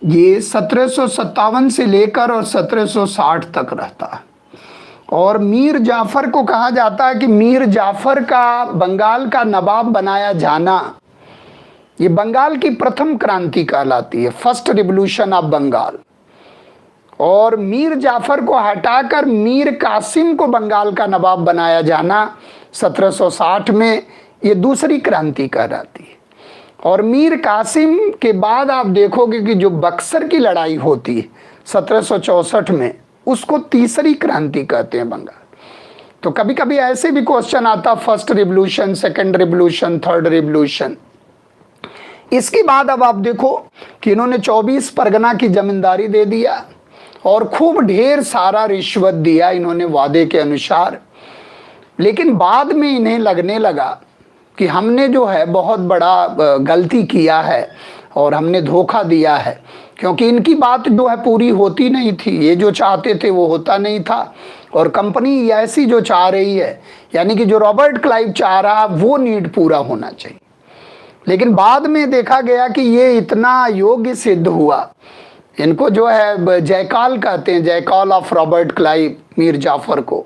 ये 1757 से लेकर और 1760 तक रहता है। और मीर जाफर को कहा जाता है कि मीर जाफर का बंगाल का नवाब बनाया जाना, ये बंगाल की प्रथम क्रांति कहलाती है, फर्स्ट रिवॉल्यूशन ऑफ बंगाल। और मीर जाफर को हटाकर मीर कासिम को बंगाल का नवाब बनाया जाना 1760 में, ये दूसरी क्रांति कहलाती है। और मीर कासिम के बाद आप देखोगे कि जो बक्सर की लड़ाई होती है 1764 में, उसको तीसरी क्रांति कहते हैं बंगाल। तो कभी कभी ऐसे भी क्वेश्चन आता, first revolution, second revolution, third revolution. इसके बाद अब आप देखो कि इन्होंने 24 परगना की जमींदारी दे दिया और खूब ढेर सारा रिश्वत दिया इन्होंने वादे के अनुसार। लेकिन बाद में इन्हें लगने लगा कि हमने जो है बहुत बड़ा गलती किया है और हमने धोखा दिया है, क्योंकि इनकी बात जो है पूरी होती नहीं थी। ये जो चाहते थे वो होता नहीं था, और कंपनी ऐसी जो चाह रही है, यानी कि जो रॉबर्ट क्लाइव चाह रहा वो नीड पूरा होना चाहिए। लेकिन बाद में देखा गया कि ये इतना योग्य सिद्ध हुआ, इनको जो है जयकाल कहते हैं, jackal of Robert Clive, Mir Jafar को।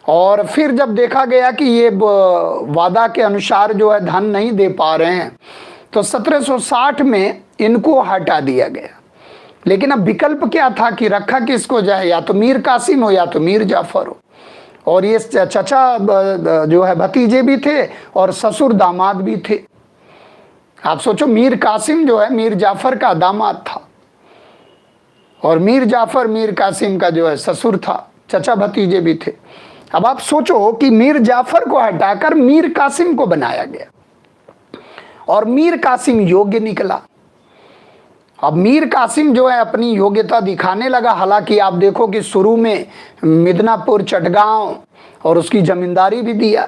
और फिर जब देखा गया कि ये वादा के अनुसार जो है धन नहीं दे पा रहे हैं, तो 1760 में इनको हटा दिया गया। लेकिन अब विकल्प क्या था कि रखा किसको जाए, या तो मीर कासिम हो या तो मीर जाफर हो। और ये चचा जो है भतीजे भी थे और ससुर दामाद भी थे। आप सोचो, मीर कासिम जो है मीर जाफर का दामाद था और मीर जाफर मीर कासिम का जो है ससुर था, चचा भतीजे भी थे। अब आप सोचो कि मीर जाफर को हटाकर मीर कासिम को बनाया गया और मीर कासिम योग्य निकला। अब मीर कासिम जो है अपनी योग्यता दिखाने लगा। हालांकि आप देखो कि शुरू में मिदनापुर, चटगांव और उसकी जमींदारी भी दिया,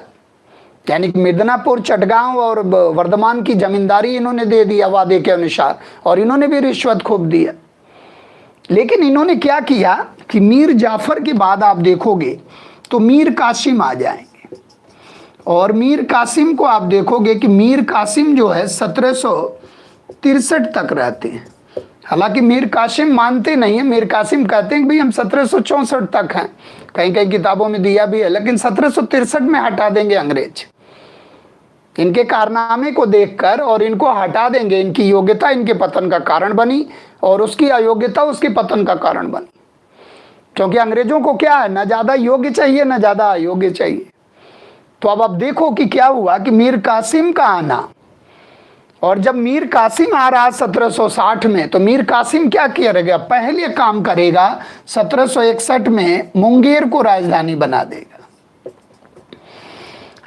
यानी कि मिदनापुर, चटगांव और वर्धमान की जमींदारी इन्होंने दे दिया वादे के अनुसार, और इन्होंने भी रिश्वत खूब दिया। लेकिन इन्होंने क्या किया कि मीर जाफर के बाद आप देखोगे तो मीर कासिम आ जाएंगे, और मीर कासिम को आप देखोगे कि मीर कासिम जो है 1763 तक रहते हैं। हालांकि मीर कासिम मानते नहीं है, मीर कासिम कहते हैं कि भाई हम 1764 तक हैं, कहीं कहीं किताबों में दिया भी है, लेकिन 1763 में हटा देंगे अंग्रेज। इनके कारनामे को देखकर और इनको हटा देंगे, इनकी योग्यता इनके पतन का कारण बनी और उसकी अयोग्यता उसके पतन का कारण बनी। क्योंकि अंग्रेजों को क्या है, ना ज़्यादा योग्य चाहिए ना ज़्यादा अयोग्य चाहिए। तो अब आप देखो कि क्या हुआ कि मीर कासिम का आना, और जब मीर कासिम आ रहा 1760 में, तो मीर कासिम क्या करेगा, पहले काम करेगा 1761 में मुंगेर को राजधानी बना देगा।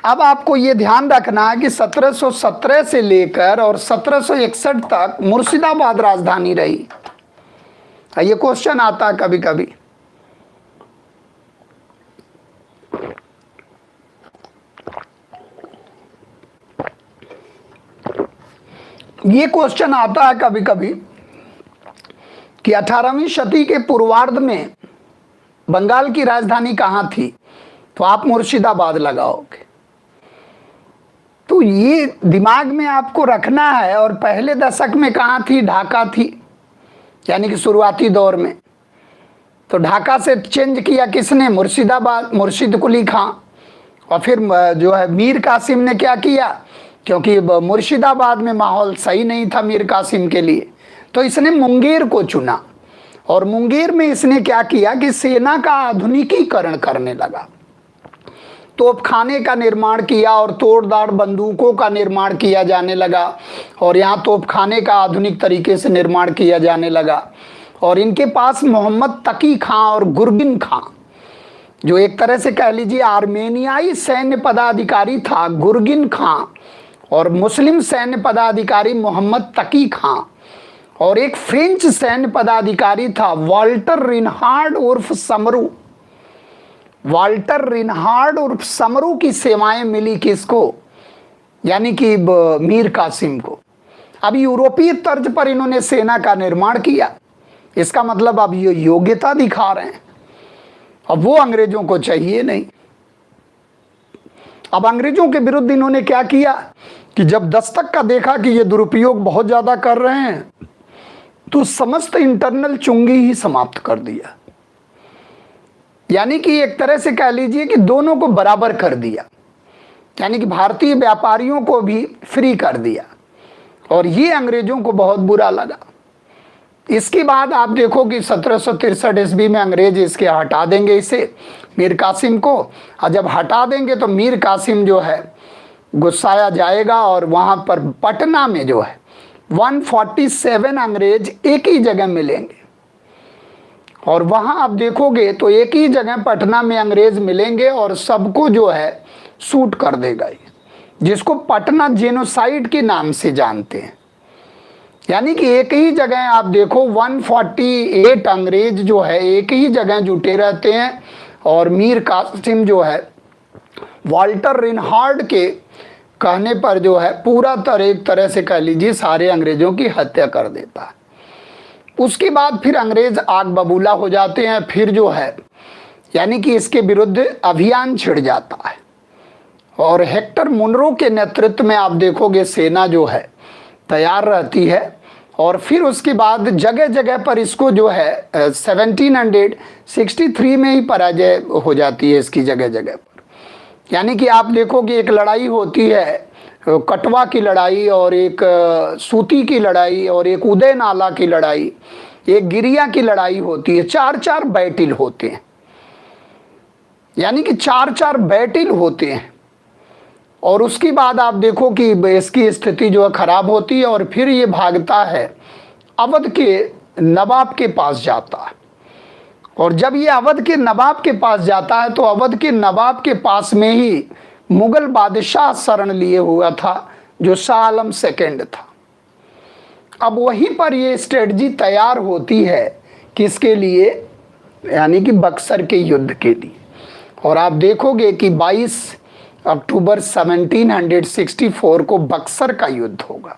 अब आपको ये ध्यान रखना है कि 1717 से लेकर और 1761 तक मुर्शिदाबाद राजधानी रही। ये क्वेश्चन आता है कभी कभी। ये क्वेश्चन आता है कभी कभी कि 18वीं शती के पूर्वार्ध में बंगाल की राजधानी कहाँ थी, तो आप मुर्शिदाबाद लगाओगे। तो ये दिमाग में आपको रखना है। और पहले दशक में कहाँ थी, ढाका थी, यानी कि शुरुआती दौर में। तो ढाका से चेंज किया किसने, मुर्शिदाबाद, मुर्शिद कुली खां। और फिर जो है मीर कासिम ने क्या किया, क्योंकि मुर्शिदाबाद में माहौल सही नहीं था मीर कासिम के लिए, तो इसने मुंगेर को चुना। और मुंगेर में इसने क्या किया कि सेना का आधुनिकीकरण करने लगा, तोपखाने का निर्माण किया और तोड़दार बंदूकों का निर्माण किया जाने लगा, और यहाँ तोपखाने का आधुनिक तरीके से निर्माण किया जाने लगा। और इनके पास मोहम्मद तकी खां और गुरगिन खां, जो एक तरह से कह लीजिए आर्मेनियाई सैन्य पदाधिकारी था गुरगिन खां, और मुस्लिम सैन्य पदाधिकारी मोहम्मद तकी खां, और एक फ्रेंच सैन्य पदाधिकारी था वाल्टर रिनहार्ड उर्फ समरू। वाल्टर रिनहार्ड उर्फ समरू की सेवाएं मिली किसको, यानी कि मीर कासिम को। अब यूरोपीय तर्ज पर इन्होंने सेना का निर्माण किया, इसका मतलब अब ये योग्यता दिखा रहे हैं। अब वो अंग्रेजों को चाहिए नहीं। अब अंग्रेजों के विरुद्ध इन्होंने क्या किया कि जब दस्तक का देखा कि ये दुरुपयोग बहुत ज्यादा कर रहे हैं, तो समस्त इंटरनल चुंगी ही समाप्त कर दिया। यानी कि एक तरह से कह लीजिए कि दोनों को बराबर कर दिया, यानी कि भारतीय व्यापारियों को भी फ्री कर दिया, और ये अंग्रेजों को बहुत बुरा लगा। इसके बाद आप देखो कि 1763 ईस्वी में अंग्रेज इसके हटा देंगे, इसे मीर कासिम को। और जब हटा देंगे तो मीर कासिम जो है गुस्साया जाएगा और वहाँ पर पटना में जो है 147 अंग्रेज एक ही जगह मिलेंगे। और वहाँ आप देखोगे तो एक ही जगह पटना में अंग्रेज मिलेंगे और सबको जो है शूट कर देगा, जिसको पटना जेनोसाइड के नाम से जानते हैं। यानी कि एक ही जगह आप देखो 148 अंग्रेज जो है एक ही जगह जुटे रहते हैं और मीर कासिम जो है वाल्टर रिनहार्ड के कहने पर जो है पूरा एक तरह से कह लीजिए सारे अंग्रेजों की हत्या कर देता है। उसके बाद फिर अंग्रेज आग बबूला हो जाते हैं, फिर जो है यानी कि इसके विरुद्ध अभियान छिड़ जाता है और हेक्टर मुनरो के नेतृत्व में आप देखोगे सेना जो है तैयार रहती है। और फिर उसके बाद जगह जगह पर इसको जो है 1763 में ही पराजय हो जाती है इसकी जगह जगह पर। यानी कि आप देखोगे एक लड़ाई होती है कटवा की लड़ाई और एक सूती की लड़ाई और एक उदय नाला की लड़ाई, एक गिरिया की लड़ाई होती है। 4-4 बैटिल होते हैं, यानी कि 4-4 बैटिल होते हैं। और उसके बाद आप देखो कि इसकी स्थिति जो है खराब होती है और फिर ये भागता है अवध के नवाब के पास जाता है। और जब ये अवध के नवाब के पास जाता है तो अवध के नवाब के पास में ही मुगल बादशाह शरण लिए हुआ था जो शाह आलम सेकंड था। अब वहीं पर ये स्ट्रेटजी तैयार होती है किसके लिए, यानी कि बक्सर के युद्ध के लिए। और आप देखोगे कि 22 अक्टूबर 1764 को बक्सर का युद्ध होगा।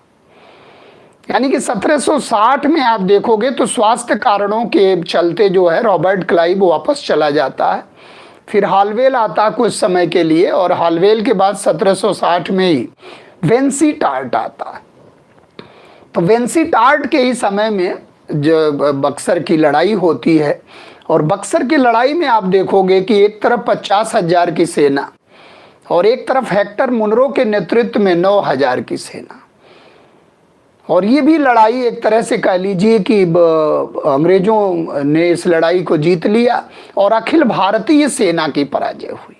यानी कि 1760 में आप देखोगे तो स्वास्थ्य कारणों के चलते जो है रॉबर्ट क्लाइव वापस चला जाता है। फिर हालवेल आता कुछ समय के लिए और हालवेल के बाद 1760 में ही वेंसी टार्ट आता है। तो वेंसी टार्ट के ही समय में जो बक्सर की लड़ाई होती है और बक्सर की लड़ाई में आप देखोगे कि एक तरफ 50,000 की सेना और एक तरफ हेक्टर मुनरो के नेतृत्व में 9,000 की सेना। और ये भी लड़ाई एक तरह से कह लीजिए कि अंग्रेजों ने इस लड़ाई को जीत लिया और अखिल भारतीय सेना की पराजय हुई।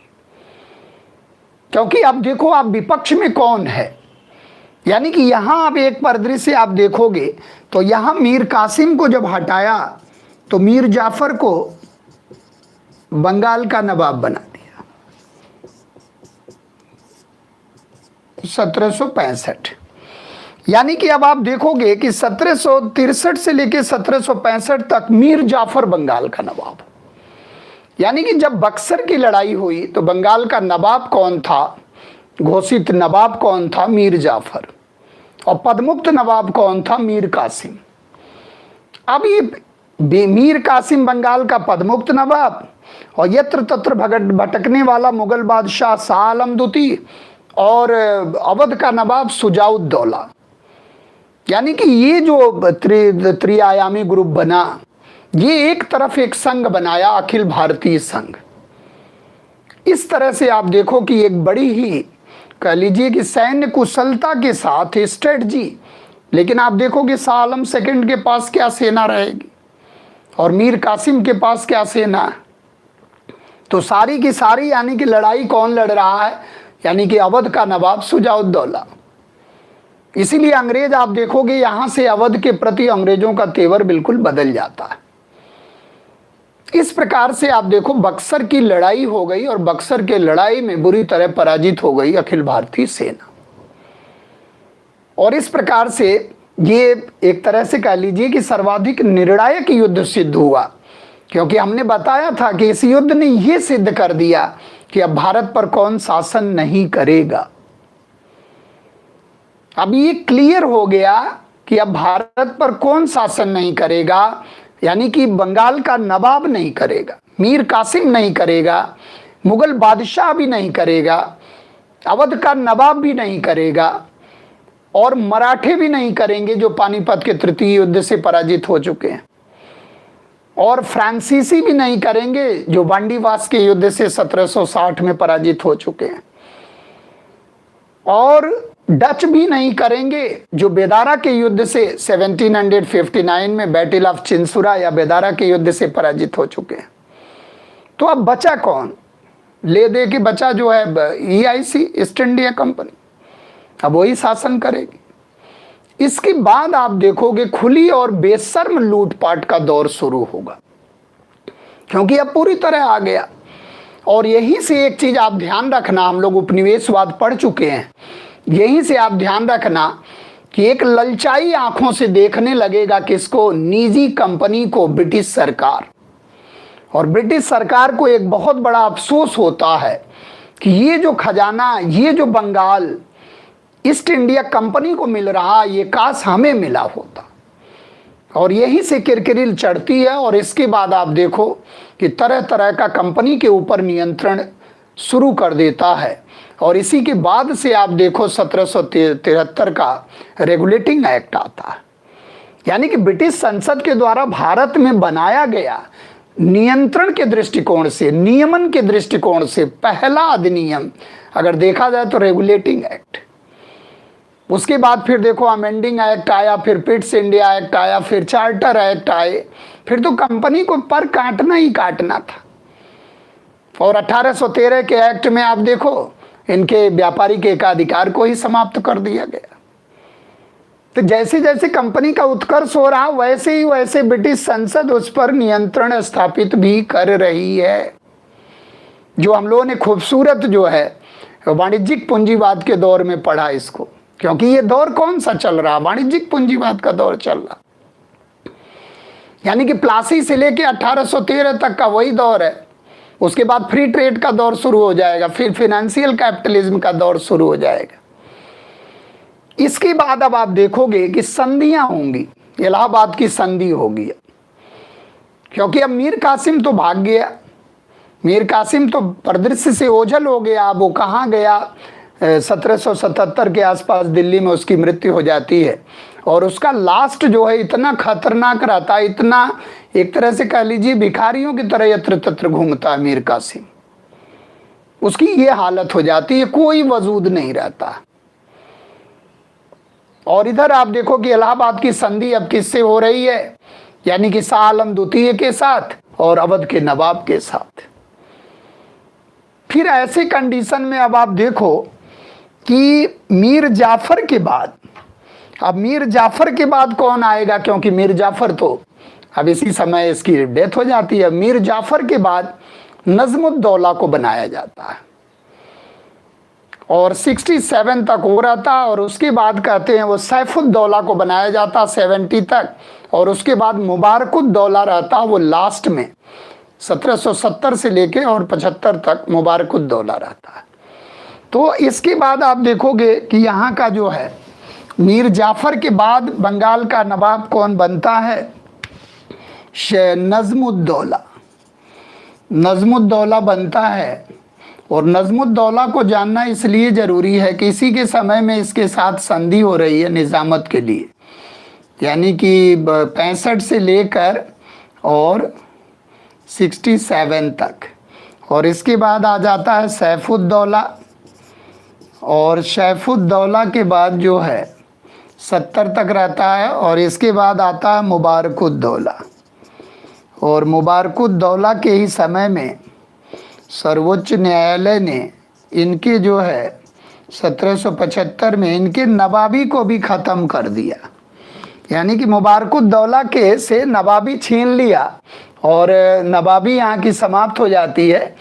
क्योंकि अब देखो आप विपक्ष में कौन है, यानी कि यहाँ आप एक परिदृश्य आप देखोगे तो यहाँ मीर कासिम को जब हटाया तो मीर जाफर को बंगाल का नवाब बना दिया 1765। यानी कि अब आप देखोगे कि 1763 से लेकर 1765 तक मीर जाफर बंगाल का नवाब। यानी कि जब बक्सर की लड़ाई हुई तो बंगाल का नवाब कौन था, घोषित नवाब कौन था, मीर जाफर। और पदमुक्त नवाब कौन था, मीर कासिम। अब ये मीर कासिम बंगाल का पदमुक्त नवाब और यत्र तत्र भटकने वाला मुगल बादशाह शाह आलम द्वितीय और अवध का नवाब शुजाउद्दौला। यानी कि ये जो त्रिआयामी ग्रुप बना, ये एक तरफ एक संघ बनाया, अखिल भारतीय संघ। इस तरह से आप देखो कि एक बड़ी ही कह लीजिए कि सैन्य कुशलता के साथ स्ट्रेटजी। लेकिन आप देखो कि शाह आलम सेकंड के पास क्या सेना रहेगी और मीर कासिम के पास क्या सेना है। तो सारी की सारी यानी कि लड़ाई कौन लड़ रहा है, यानी कि अवध का नवाब शुजाउद्दौला। इसीलिए अंग्रेज आप देखोगे यहां से अवध के प्रति अंग्रेजों का तेवर बिल्कुल बदल जाता है। इस प्रकार से आप देखो बक्सर की लड़ाई हो गई और बक्सर के लड़ाई में बुरी तरह पराजित हो गई अखिल भारतीय सेना। और इस प्रकार से ये एक तरह से कह लीजिए कि सर्वाधिक निर्णायक युद्ध सिद्ध हुआ, क्योंकि हमने बताया था कि इस युद्ध ने यह सिद्ध कर दिया कि अब भारत पर कौन शासन नहीं करेगा। अब ये क्लियर हो गया कि अब भारत पर कौन शासन नहीं करेगा, यानी कि बंगाल का नवाब नहीं करेगा, मीर कासिम नहीं करेगा, मुगल बादशाह भी नहीं करेगा, अवध का नवाब भी नहीं करेगा और मराठे भी नहीं करेंगे जो पानीपत के तृतीय युद्ध से पराजित हो चुके हैं, और फ्रांसीसी भी नहीं करेंगे जो बांडीवास के युद्ध से 1760 में पराजित हो चुके हैं, और डच भी नहीं करेंगे जो बेदारा के युद्ध से 1759 में बैटल ऑफ चिंसुरा या बेदारा के युद्ध से पराजित हो चुके हैं। तो अब बचा कौन, ले दे के बचा जो है EIC, ईस्ट इंडिया कंपनी। अब वही शासन करेगी। इसके बाद आप देखोगे खुली और बेशर्म लूटपाट का दौर शुरू होगा, क्योंकि अब पूरी तरह आ गया। और यहीं से एक चीज आप ध्यान रखना, हम लोग उपनिवेशवाद पढ़ चुके हैं, यहीं से आप ध्यान रखना कि एक ललचाई आंखों से देखने लगेगा किसको, निजी कंपनी को, ब्रिटिश सरकार। और ब्रिटिश सरकार को एक बहुत बड़ा अफसोस होता है कि ये जो खजाना, ये जो बंगाल ईस्ट इंडिया कंपनी को मिल रहा, ये काश हमें मिला होता। और यहीं से किरकिरिल चढ़ती है। और इसके बाद आप देखो कि तरह तरह का कंपनी के ऊपर नियंत्रण शुरू कर देता है। और इसी के बाद से आप देखो 1773 का रेगुलेटिंग एक्ट आता है, यानी कि ब्रिटिश संसद के द्वारा भारत में बनाया गया नियंत्रण के दृष्टिकोण से, नियमन के दृष्टिकोण से पहला अधिनियम अगर देखा जाए तो रेगुलेटिंग एक्ट। उसके बाद फिर देखो अमेंडिंग एक्ट आया, फिर पिट्स इंडिया एक्ट आया, फिर चार्टर एक्ट आए, फिर तो कंपनी को पर काटना ही काटना था। और 1813 के एक्ट में आप देखो इनके व्यापारिक एकाधिकार को ही समाप्त कर दिया गया। तो जैसे जैसे कंपनी का उत्कर्ष हो रहा वैसे ही वैसे ब्रिटिश संसद उस पर नियंत्रण स्थापित भी कर रही है, जो हम लोगों ने खूबसूरत जो है वाणिज्यिक पूंजीवाद के दौर में पढ़ा इसको। क्योंकि ये दौर कौन सा चल रहा, वाणिज्यिक पूंजीवाद का दौर चल रहा, यानी कि प्लासी से लेके 1813 तक का वही दौर है। उसके बाद फ्री ट्रेड का दौर शुरू हो जाएगा, फिर फाइनेंशियल कैपिटलिज्म का दौर शुरू हो जाएगा। इसके बाद अब आप देखोगे कि संधियां होंगी, इलाहाबाद की संधि होगी, क्योंकि अब मीर कासिम तो भाग गया, मीर कासिम तो परिदृश्य से ओझल हो गया। अब वो कहाँ गया, 1777 के आसपास दिल्ली में उसकी मृत्यु हो जाती है। और उसका लास्ट जो है इतना खतरनाक रहता है, इतना एक तरह से कह लीजिए भिखारियों की तरह यत्र तत्र घूमता है मीर कासिम। उसकी ये हालत हो जाती है, कोई वजूद नहीं रहता। और इधर आप देखो कि इलाहाबाद की संधि अब किससे हो रही है, यानी कि शाह आलम द्वितीय के साथ और अवध के नवाब के साथ। फिर ऐसे कंडीशन में अब आप देखो कि मीर जाफर के बाद, अब मीर जाफर के बाद कौन आएगा, क्योंकि मीर जाफर तो अब इसी समय इसकी डेथ हो जाती है। मीर जाफर के बाद नजमुद्दौला को बनाया जाता है और 67 तक हो रहा था। और उसके बाद कहते हैं वो सैफुद्दौला को बनाया जाता 70 तक। और उसके बाद मुबारकुद्दौला रहता वो लास्ट में 1770 से लेके और 75 तक मुबारकुद्दौला रहता है। तो इसके बाद आप देखोगे कि यहाँ का जो है मीर जाफर के बाद बंगाल का नवाब कौन बनता है, नजमुद्दौला। नजमुद्दौला बनता है। और नजमुद्दौला को जानना इसलिए ज़रूरी है कि इसी के समय में इसके साथ संधि हो रही है निज़ामत के लिए, यानी कि 65 से लेकर और 67 तक। और इसके बाद आ जाता है सैफुद्दौला। और सैफुद्दौला के बाद जो है 70 तक रहता है। और इसके बाद आता है मुबारकुद्दौला। और मुबारकुद्दौला के ही समय में सर्वोच्च न्यायालय ने इनके जो है 1775 में इनके नवाबी को भी ख़त्म कर दिया, यानी कि मुबारकुद्दौला के से नवाबी छीन लिया और नवाबी यहाँ की समाप्त हो जाती है।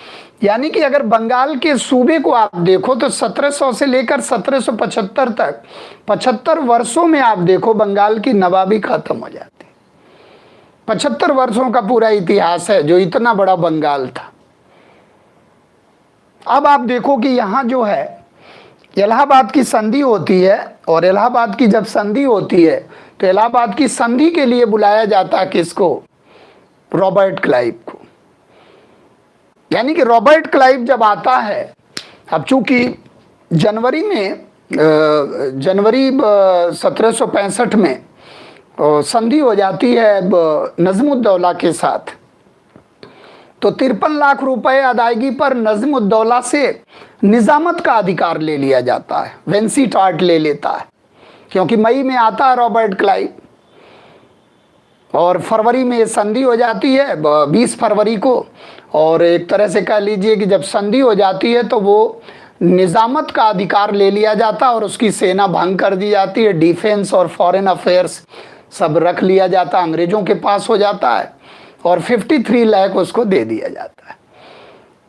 यानी कि अगर बंगाल के सूबे को आप देखो तो 1700 से लेकर 1775 तक 75 वर्षों में आप देखो बंगाल की नवाबी खत्म हो जाती। 75 वर्षों का पूरा इतिहास है जो इतना बड़ा बंगाल था। अब आप देखो कि यहाँ जो है इलाहाबाद की संधि होती है। और इलाहाबाद की जब संधि होती है तो इलाहाबाद की संधि के लिए बुलाया जाता है किसको, रॉबर्ट क्लाइव को। यानी कि रॉबर्ट क्लाइव जब आता है, अब चूंकि जनवरी 1765 में संधि हो जाती है नजमुद्दौला के साथ, तो 53 लाख रुपए अदायगी पर नजमुद्दौला से निजामत का अधिकार ले लिया जाता है, वेंसीटार्ट ले लेता है, क्योंकि मई में आता है रॉबर्ट क्लाइव और फरवरी में संधि हो जाती है 20 फरवरी को। और एक तरह से कह लीजिए कि जब संधि हो जाती है तो वो निजामत का अधिकार ले लिया जाता और उसकी सेना भंग कर दी जाती है, डिफेंस और फॉरेन अफेयर्स सब रख लिया जाता, अंग्रेजों के पास हो जाता है और 53 लाख उसको दे दिया जाता है।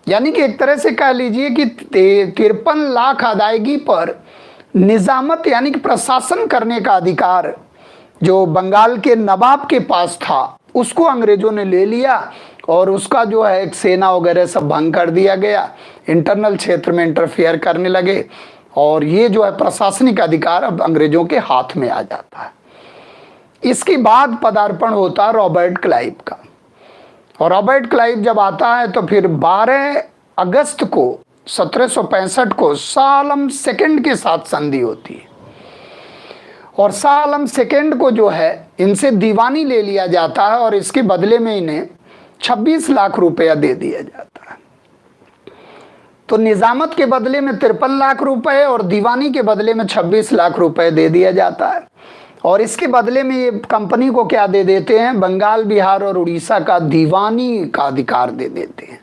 यानी कि एक तरह से कह लीजिए कि 53 लाख अदायगी पर निजामत यानी कि प्रशासन करने का अधिकार जो बंगाल के नवाब के पास था उसको अंग्रेजों ने ले लिया और उसका जो है एक सेना वगैरह सब भंग कर दिया गया, इंटरनल क्षेत्र में इंटरफेयर करने लगे और ये जो है प्रशासनिक अधिकार अब अंग्रेजों के हाथ में आ जाता है। इसके बाद पदार्पण होता है रॉबर्ट क्लाइव का, और रॉबर्ट क्लाइव जब आता है तो फिर 12 अगस्त को 1765 को शाह आलम सेकंड के साथ संधि होती है और शाह आलम सेकंड को जो है इनसे दीवानी ले लिया जाता है और इसके बदले में इन्हें 26 लाख रुपया दे दिया जाता है। तो निजामत के बदले में 53 लाख रुपए और दीवानी के बदले में 26 लाख रुपए दे दिया जाता है और इसके बदले में ये कंपनी को क्या दे देते हैं, बंगाल, बिहार और उड़ीसा का दीवानी का अधिकार दे देते हैं।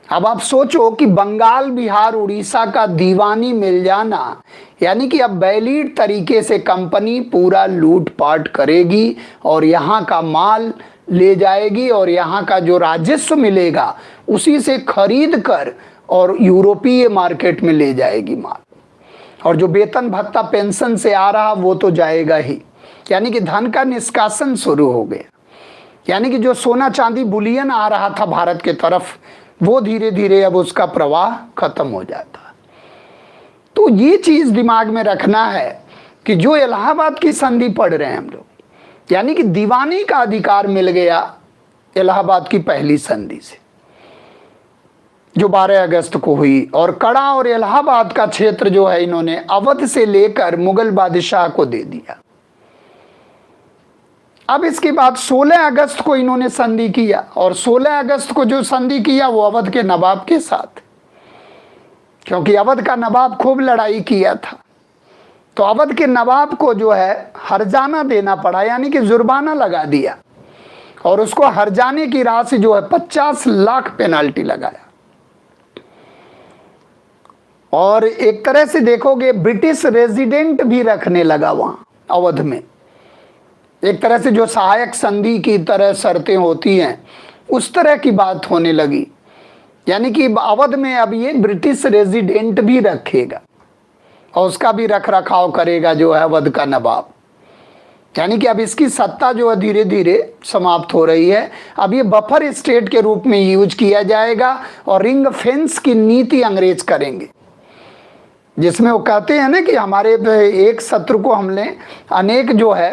अब आप सोचो कि बंगाल, बिहार, उड़ीसा का दीवानी मिल जाना यानी कि अब वैलिड तरीके से कंपनी पूरा लूटपाट करेगी और यहाँ का माल ले जाएगी और यहाँ का जो राजस्व मिलेगा उसी से खरीद कर और यूरोपीय मार्केट में ले जाएगी माल, और जो वेतन भत्ता पेंशन से आ रहा वो तो जाएगा ही। यानी कि धन का निष्कासन शुरू हो गया, यानी कि जो सोना चांदी बुलियन आ रहा था भारत के तरफ वो धीरे धीरे अब उसका प्रवाह खत्म हो जाता। तो ये चीज दिमाग में रखना है कि जो इलाहाबाद की संधि पढ़ रहे हैं हम लोग, यानी कि दीवानी का अधिकार मिल गया इलाहाबाद की पहली संधि से जो 12 अगस्त को हुई, और कड़ा और इलाहाबाद का क्षेत्र जो है इन्होंने अवध से लेकर मुगल बादशाह को दे दिया। अब इसके बाद 16 अगस्त को इन्होंने संधि किया और 16 अगस्त को जो संधि किया वो अवध के नवाब के साथ, क्योंकि अवध का नवाब खूब लड़ाई किया था तो अवध के नवाब को जो है हर्जाना देना पड़ा, यानी कि जुर्माना लगा दिया और उसको हर्जाने की राशि जो है 50 लाख पेनाल्टी लगाया। और एक तरह से देखोगे ब्रिटिश रेजिडेंट भी रखने लगा वहां अवध में, एक तरह से जो सहायक संधि की तरह शर्तें होती हैं उस तरह की बात होने लगी। यानी कि अवध में अब ये ब्रिटिश रेजिडेंट भी रखेगा और उसका भी रख रखाव करेगा जो है अवध का नवाब। यानी कि अब इसकी सत्ता जो है धीरे धीरे समाप्त हो रही है। अब ये बफर स्टेट के रूप में यूज किया जाएगा और रिंग फेंस की नीति अंग्रेज करेंगे, जिसमें वो कहते हैं ना कि हमारे एक शत्रु को हमने अनेक जो है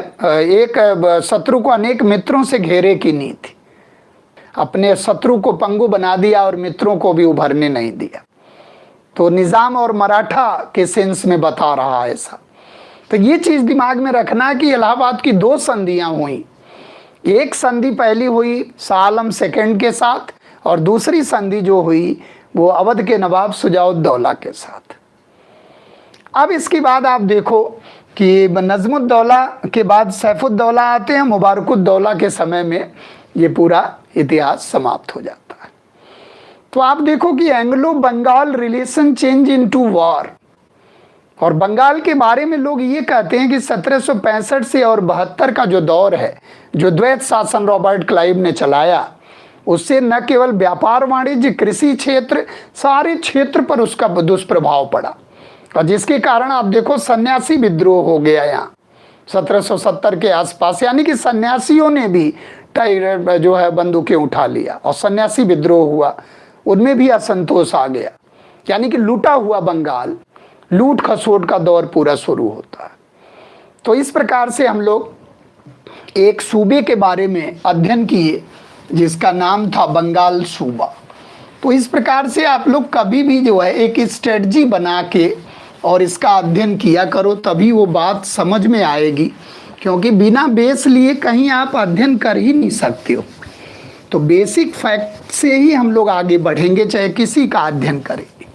एक शत्रु को अनेक मित्रों से घेरे की नीति, अपने शत्रु को पंगु बना दिया और मित्रों को भी उभरने नहीं दिया। तो निजाम और मराठा के सेंस में बता रहा है ऐसा। तो ये चीज दिमाग में रखना है कि इलाहाबाद की 2 संधियां हुई, एक संधि पहली हुई शाह आलम सेकंड के साथ और दूसरी संधि जो हुई वो अवध के नवाब शुजाउद्दौला के साथ। अब इसके बाद आप देखो कि नजमुद्दौला के बाद सैफुद्दौला आते हैं, मुबारकुद्दौला के समय में ये पूरा इतिहास समाप्त हो जाता है। तो आप देखो कि Anglo Bengal relation change into war, और बंगाल के बारे में लोग ये कहते हैं कि 1765 से और 72 का जो दौर है, जो द्वैत शासन रॉबर्ट क्लाइव ने चलाया, उससे न केवल व्यापार, वाणिज्य, कृषि क्षेत्र, सारे क्षेत्र पर उसका दुष्प्रभाव पड़ा और जिसके कारण आप देखो सन्यासी विद्रोह हो गया यहाँ 1770 के आसपास। यानी कि सन्यासियों ने भी जो है बंदूकें उठा लिया और सन्यासी विद्रोह हुआ, उनमें भी असंतोष आ गया। यानी कि लूटा हुआ बंगाल, लूट खसोट का दौर पूरा शुरू होता है। तो इस प्रकार से हम लोग एक सूबे के बारे में अध्ययन किए जिसका नाम था बंगाल सूबा। तो इस प्रकार से आप लोग कभी भी जो है एक स्ट्रेटजी बना के और इसका अध्ययन किया करो, तभी वो बात समझ में आएगी, क्योंकि बिना बेस लिए कहीं आप अध्ययन कर ही नहीं सकते हो। तो बेसिक फैक्ट से ही हम लोग आगे बढ़ेंगे, चाहे किसी का अध्ययन करेंगे।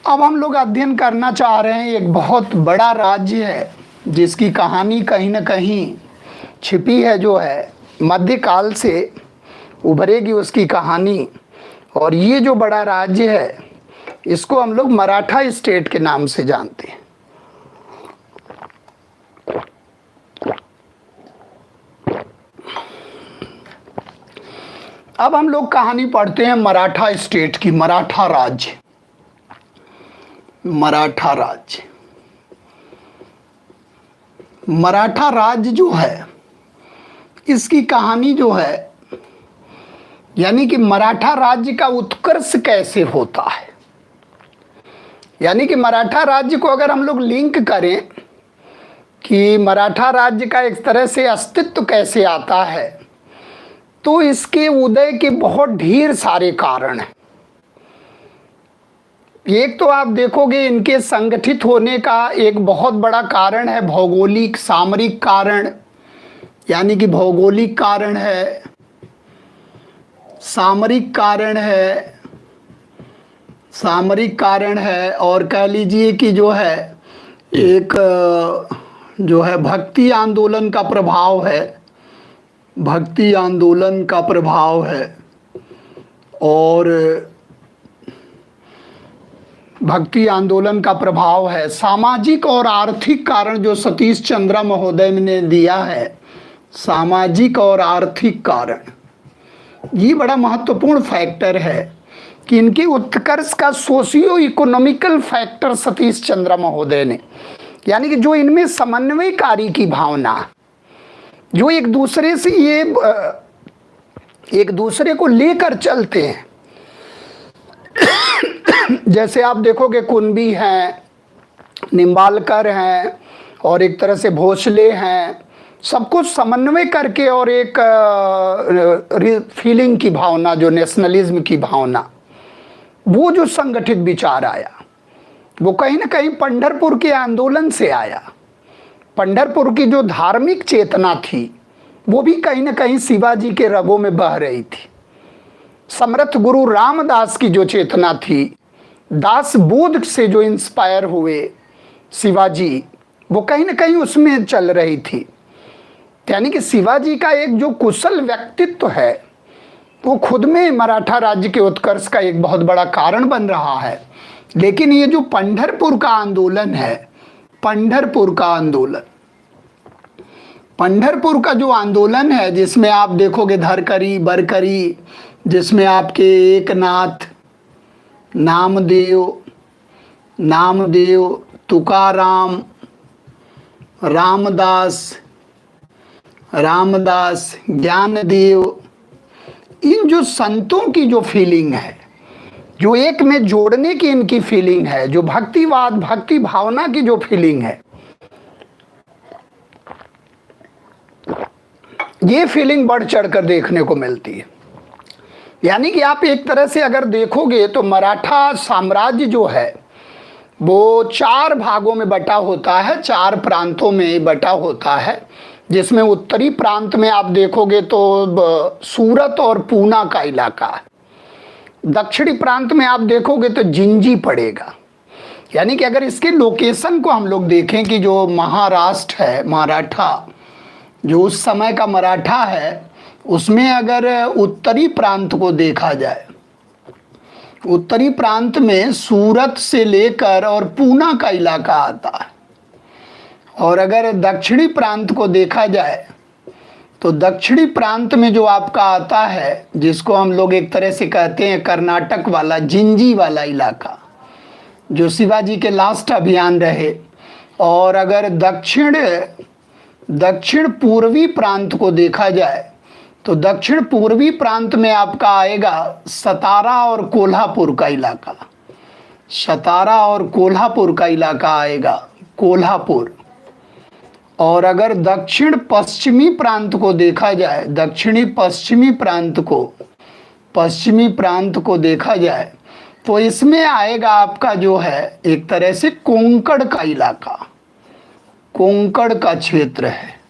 अब हम लोग अध्ययन करना चाह रहे हैं एक बहुत बड़ा राज्य है जिसकी कहानी कहीं ना कहीं छिपी है, जो है मध्यकाल से उभरेगी उसकी कहानी। और ये जो बड़ा राज्य है इसको हम लोग मराठा स्टेट के नाम से जानते हैं। अब हम लोग कहानी पढ़ते हैं मराठा स्टेट की, मराठा राज्य। मराठा राज्य, मराठा राज्य जो है, इसकी कहानी जो है, यानी कि मराठा राज्य का उत्कर्ष कैसे होता है, यानी कि मराठा राज्य को अगर हम लोग लिंक करें कि मराठा राज्य का एक तरह से अस्तित्व कैसे आता है, तो इसके उदय के बहुत ढेर सारे कारण हैं। एक तो आप देखोगे इनके संगठित होने का एक बहुत बड़ा कारण है भौगोलिक सामरिक कारण, यानी कि भौगोलिक कारण है, सामरिक कारण है, सामरिक कारण है, और कह लीजिए कि जो है एक जो है भक्ति आंदोलन का प्रभाव है, भक्ति आंदोलन का प्रभाव है, और भक्ति आंदोलन का प्रभाव है। सामाजिक और आर्थिक कारण जो सतीश चंद्र महोदय ने दिया है, सामाजिक और आर्थिक कारण, ये बड़ा महत्वपूर्ण फैक्टर है कि इनके उत्कर्ष का socio economical factor Satish Chandra महोदय ने, यानी कि जो इनमें समन्वयकारी की भावना, जो एक दूसरे से ये एक दूसरे को लेकर चलते हैं। जैसे आप देखोगे कुंभी हैं, निम्बालकर हैं, और एक तरह से भोसले हैं, सब कुछ समन्वय करके, और एक फीलिंग की भावना, जो नेशनलिज्म की भावना, वो जो संगठित विचार आया, वो कहीं ना कहीं पंढरपुर के आंदोलन से आया। पंढरपुर की जो धार्मिक चेतना थी, वो भी कहीं ना कहीं शिवाजी के रगों में बह रही थी। समर्थ गुरु रामदास की जो चेतना थी, दास बोध से जो इंस्पायर हुए शिवाजी, वो कहीं ना कहीं उसमें चल रही थी। यानी कि शिवाजी का एक जो कुशल व्यक्तित्व है, वो खुद में मराठा राज्य के उत्कर्ष का एक बहुत बड़ा कारण बन रहा है। लेकिन ये जो पंढरपुर का आंदोलन है, पंढरपुर का आंदोलन, पंढरपुर का जो आंदोलन है, जिसमें आप देखोगे धरकरी बरकरी, जिसमें आपके एकनाथ, नामदेव, तुकाराम, रामदास, ज्ञानदेव, इन जो संतों की जो फीलिंग है, जो एक में जोड़ने की इनकी फीलिंग है, जो भक्तिवाद भक्ति भावना की जो फीलिंग है, ये फीलिंग बढ़ चढ़कर देखने को मिलती है। यानी कि आप एक तरह से अगर देखोगे तो मराठा साम्राज्य जो है वो 4 भागों में बटा होता है, 4 प्रांतों में बटा होता है, जिसमें उत्तरी प्रांत में आप देखोगे तो सूरत और पूना का इलाका है। दक्षिणी प्रांत में आप देखोगे तो जिंजी पड़ेगा। यानी कि अगर इसके लोकेशन को हम लोग देखें कि जो महाराष्ट्र है, मराठा जो उस समय का मराठा है, उसमें अगर उत्तरी प्रांत को देखा जाए, उत्तरी प्रांत में सूरत से लेकर और पूना का इलाका आता है। और अगर दक्षिणी प्रांत को देखा जाए तो दक्षिणी प्रांत में जो आपका आता है, जिसको हम लोग एक तरह से कहते हैं कर्नाटक वाला, जिंजी वाला इलाका, जो शिवाजी के लास्ट अभियान रहे। और अगर दक्षिण पूर्वी प्रांत को देखा जाए तो दक्षिण पूर्वी प्रांत में आपका आएगा सतारा और कोल्हापुर का इलाका, सतारा और कोल्हापुर का इलाका आएगा, कोल्हापुर। और अगर दक्षिण पश्चिमी प्रांत को देखा जाए, दक्षिणी पश्चिमी प्रांत को देखा जाए तो इसमें आएगा आपका जो है एक तरह से कोंकण का इलाका, कोंकण का क्षेत्र है,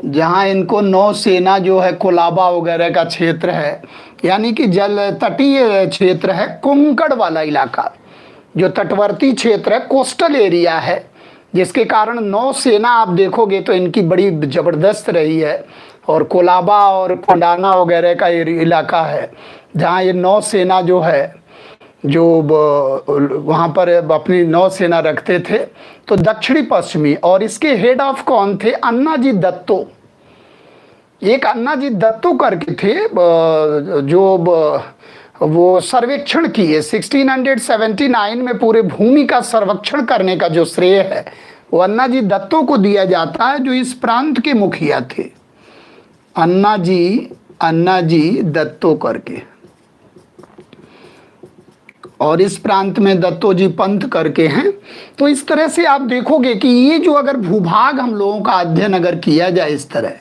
जहाँ इनको नौसेना जो है कोलाबा वगैरह का क्षेत्र है, यानी कि जल तटीय क्षेत्र है, कोंकण वाला इलाका, जो तटवर्ती क्षेत्र है, कोस्टल एरिया है, जिसके कारण नौसेना आप देखोगे तो इनकी बड़ी ज़बरदस्त रही है। और कोलाबा और कोंडाना वगैरह का इलाका है, जहाँ ये नौसेना जो है जो वहाँ पर अपनी नौसेना रखते थे। तो दक्षिणी पश्चिमी, और इसके हेड ऑफ कौन थे? अन्नाजी दत्तो। एक अन्नाजी दत्तो करके थे, जो वो सर्वेक्षण किए 1679 में पूरे भूमि का सर्वेक्षण करने का जो श्रेय है वो अन्नाजी दत्तो को दिया जाता है, जो इस प्रांत के मुखिया थे। अन्नाजी दत्तो करके, और इस प्रांत में दत्तो जी पंथ करके हैं। तो इस तरह से आप देखोगे कि ये जो अगर भूभाग हम लोगों का अध्ययन अगर किया जाए इस तरह,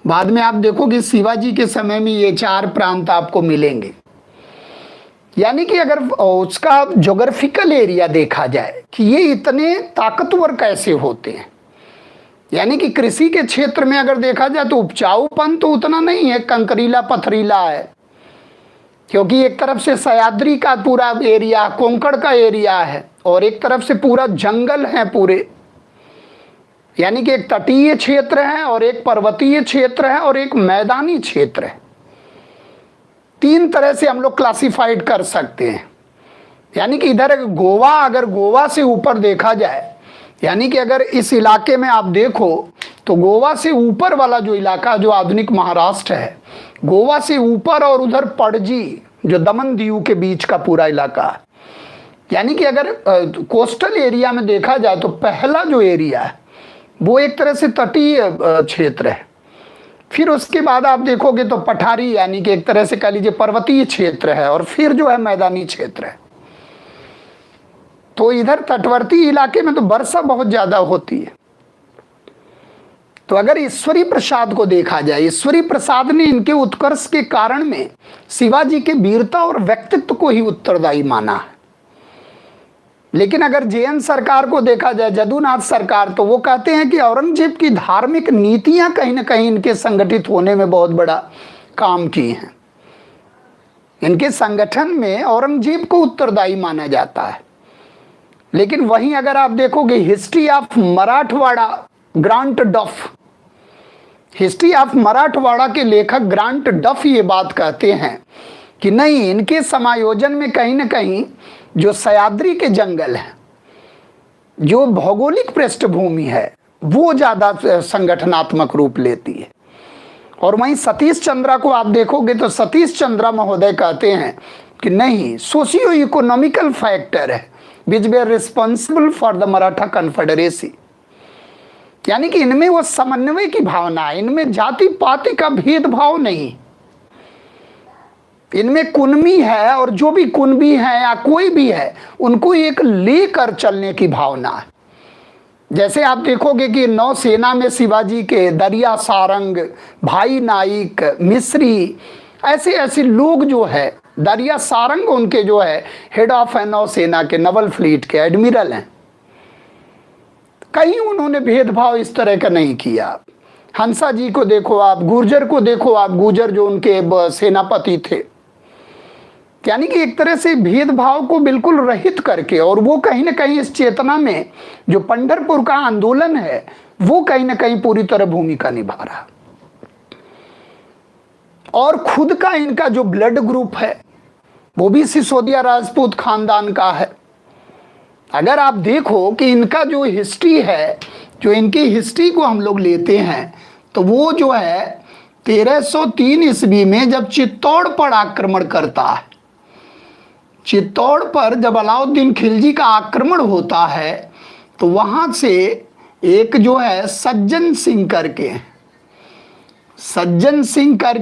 बाद में आप देखोगे शिवाजी के समय में ये 4 प्रांत आपको मिलेंगे। यानी कि अगर उसका ज्योग्राफिकल एरिया देखा जाए कि ये इतने ताकतवर कैसे होते हैं, यानी कि कृषि के क्षेत्र में अगर देखा जाए तो उपजाऊपन तो उतना नहीं है, कंकरीला पथरीला है, क्योंकि एक तरफ से सह्याद्री का पूरा एरिया, कोंकण का एरिया है, और एक तरफ से पूरा जंगल है पूरे। यानी कि एक तटीय क्षेत्र है और एक पर्वतीय क्षेत्र है और एक मैदानी क्षेत्र है। 3 तरह से हम लोग क्लासिफाइड कर सकते हैं। यानी कि इधर गोवा, अगर गोवा से ऊपर देखा जाए, यानी कि अगर इस इलाके में आप देखो तो गोवा से ऊपर वाला जो इलाका जो आधुनिक महाराष्ट्र है, गोवा से ऊपर, और उधर पणजी जो दमन दीव के बीच का पूरा इलाका है। यानी कि अगर कोस्टल एरिया में देखा जाए तो पहला जो एरिया है वो एक तरह से तटीय क्षेत्र है। फिर उसके बाद आप देखोगे तो पठारी, यानी कि एक तरह से कह लीजिए पर्वतीय क्षेत्र है, और फिर जो है मैदानी क्षेत्र है। तो इधर तटवर्ती इलाके में तो वर्षा बहुत ज्यादा होती है। तो अगर ईश्वरी प्रसाद को देखा जाए, ईश्वरी प्रसाद ने इनके उत्कर्ष के कारण में शिवाजी के वीरता और व्यक्तित्व को ही उत्तरदायी माना है। लेकिन अगर जेएन सरकार को देखा जाए, जदुनाथ सरकार, तो वो कहते हैं कि औरंगजेब की धार्मिक नीतियां कहीं ना कहीं इनके संगठित होने में बहुत बड़ा काम की हैं। इनके संगठन में औरंगजेब को उत्तरदायी माना जाता है। लेकिन वहीं अगर आप देखोगे हिस्ट्री ऑफ मराठवाड़ा, ग्रांट डफ, हिस्ट्री ऑफ मराठवाड़ा के लेखक ग्रांट डफ ये बात कहते हैं कि नहीं, इनके समायोजन में कहीं ना कहीं जो सह्याद्री के जंगल हैं, जो भौगोलिक पृष्ठभूमि है, वो ज़्यादा संगठनात्मक रूप लेती है। और वहीं सतीश चंद्रा को आप देखोगे तो सतीश चंद्रा महोदय कहते हैं कि नहीं, सोशियो इकोनॉमिकल फैक्टर है which we are responsible for the Maratha confederacy. यानी कि इनमें वो समन्वय की भावना है, इनमें जाति पाति का भेदभाव नहीं, इनमें कुनमी है, और जो भी कुनबी है या कोई भी है उनको एक लेकर चलने की भावना है। जैसे आप देखोगे कि नौसेना में शिवाजी के दरिया सारंग, भाई नाइक, मिश्री, ऐसे ऐसे लोग जो है, दरिया सारंग उनके जो है हेड ऑफ नौसेना के, नवल फ्लीट के एडमिरल हैं। कहीं उन्होंने भेदभाव इस तरह का नहीं किया। हंसा जी को देखो आप, गुर्जर को देखो आप, गुर्जर जो उनके सेनापति थे। यानी कि एक तरह से भेदभाव को बिल्कुल रहित करके, और वो कहीं ना कहीं इस चेतना में जो पंढरपुर का आंदोलन है वो कहीं ना कहीं पूरी तरह भूमिका निभा रहा। और खुद का इनका जो ब्लड ग्रुप है वो भी सिसोदिया राजपूत खानदान का है। अगर आप देखो कि इनका जो हिस्ट्री है, जो इनकी हिस्ट्री को हम लोग लेते हैं, तो वो जो है 1303 ईस्वी में जब चित्तौड़ पर आक्रमण करता है, चित्तौड़ पर जब अलाउद्दीन खिलजी का आक्रमण होता है, तो वहाँ से एक जो है सज्जन सिंह करके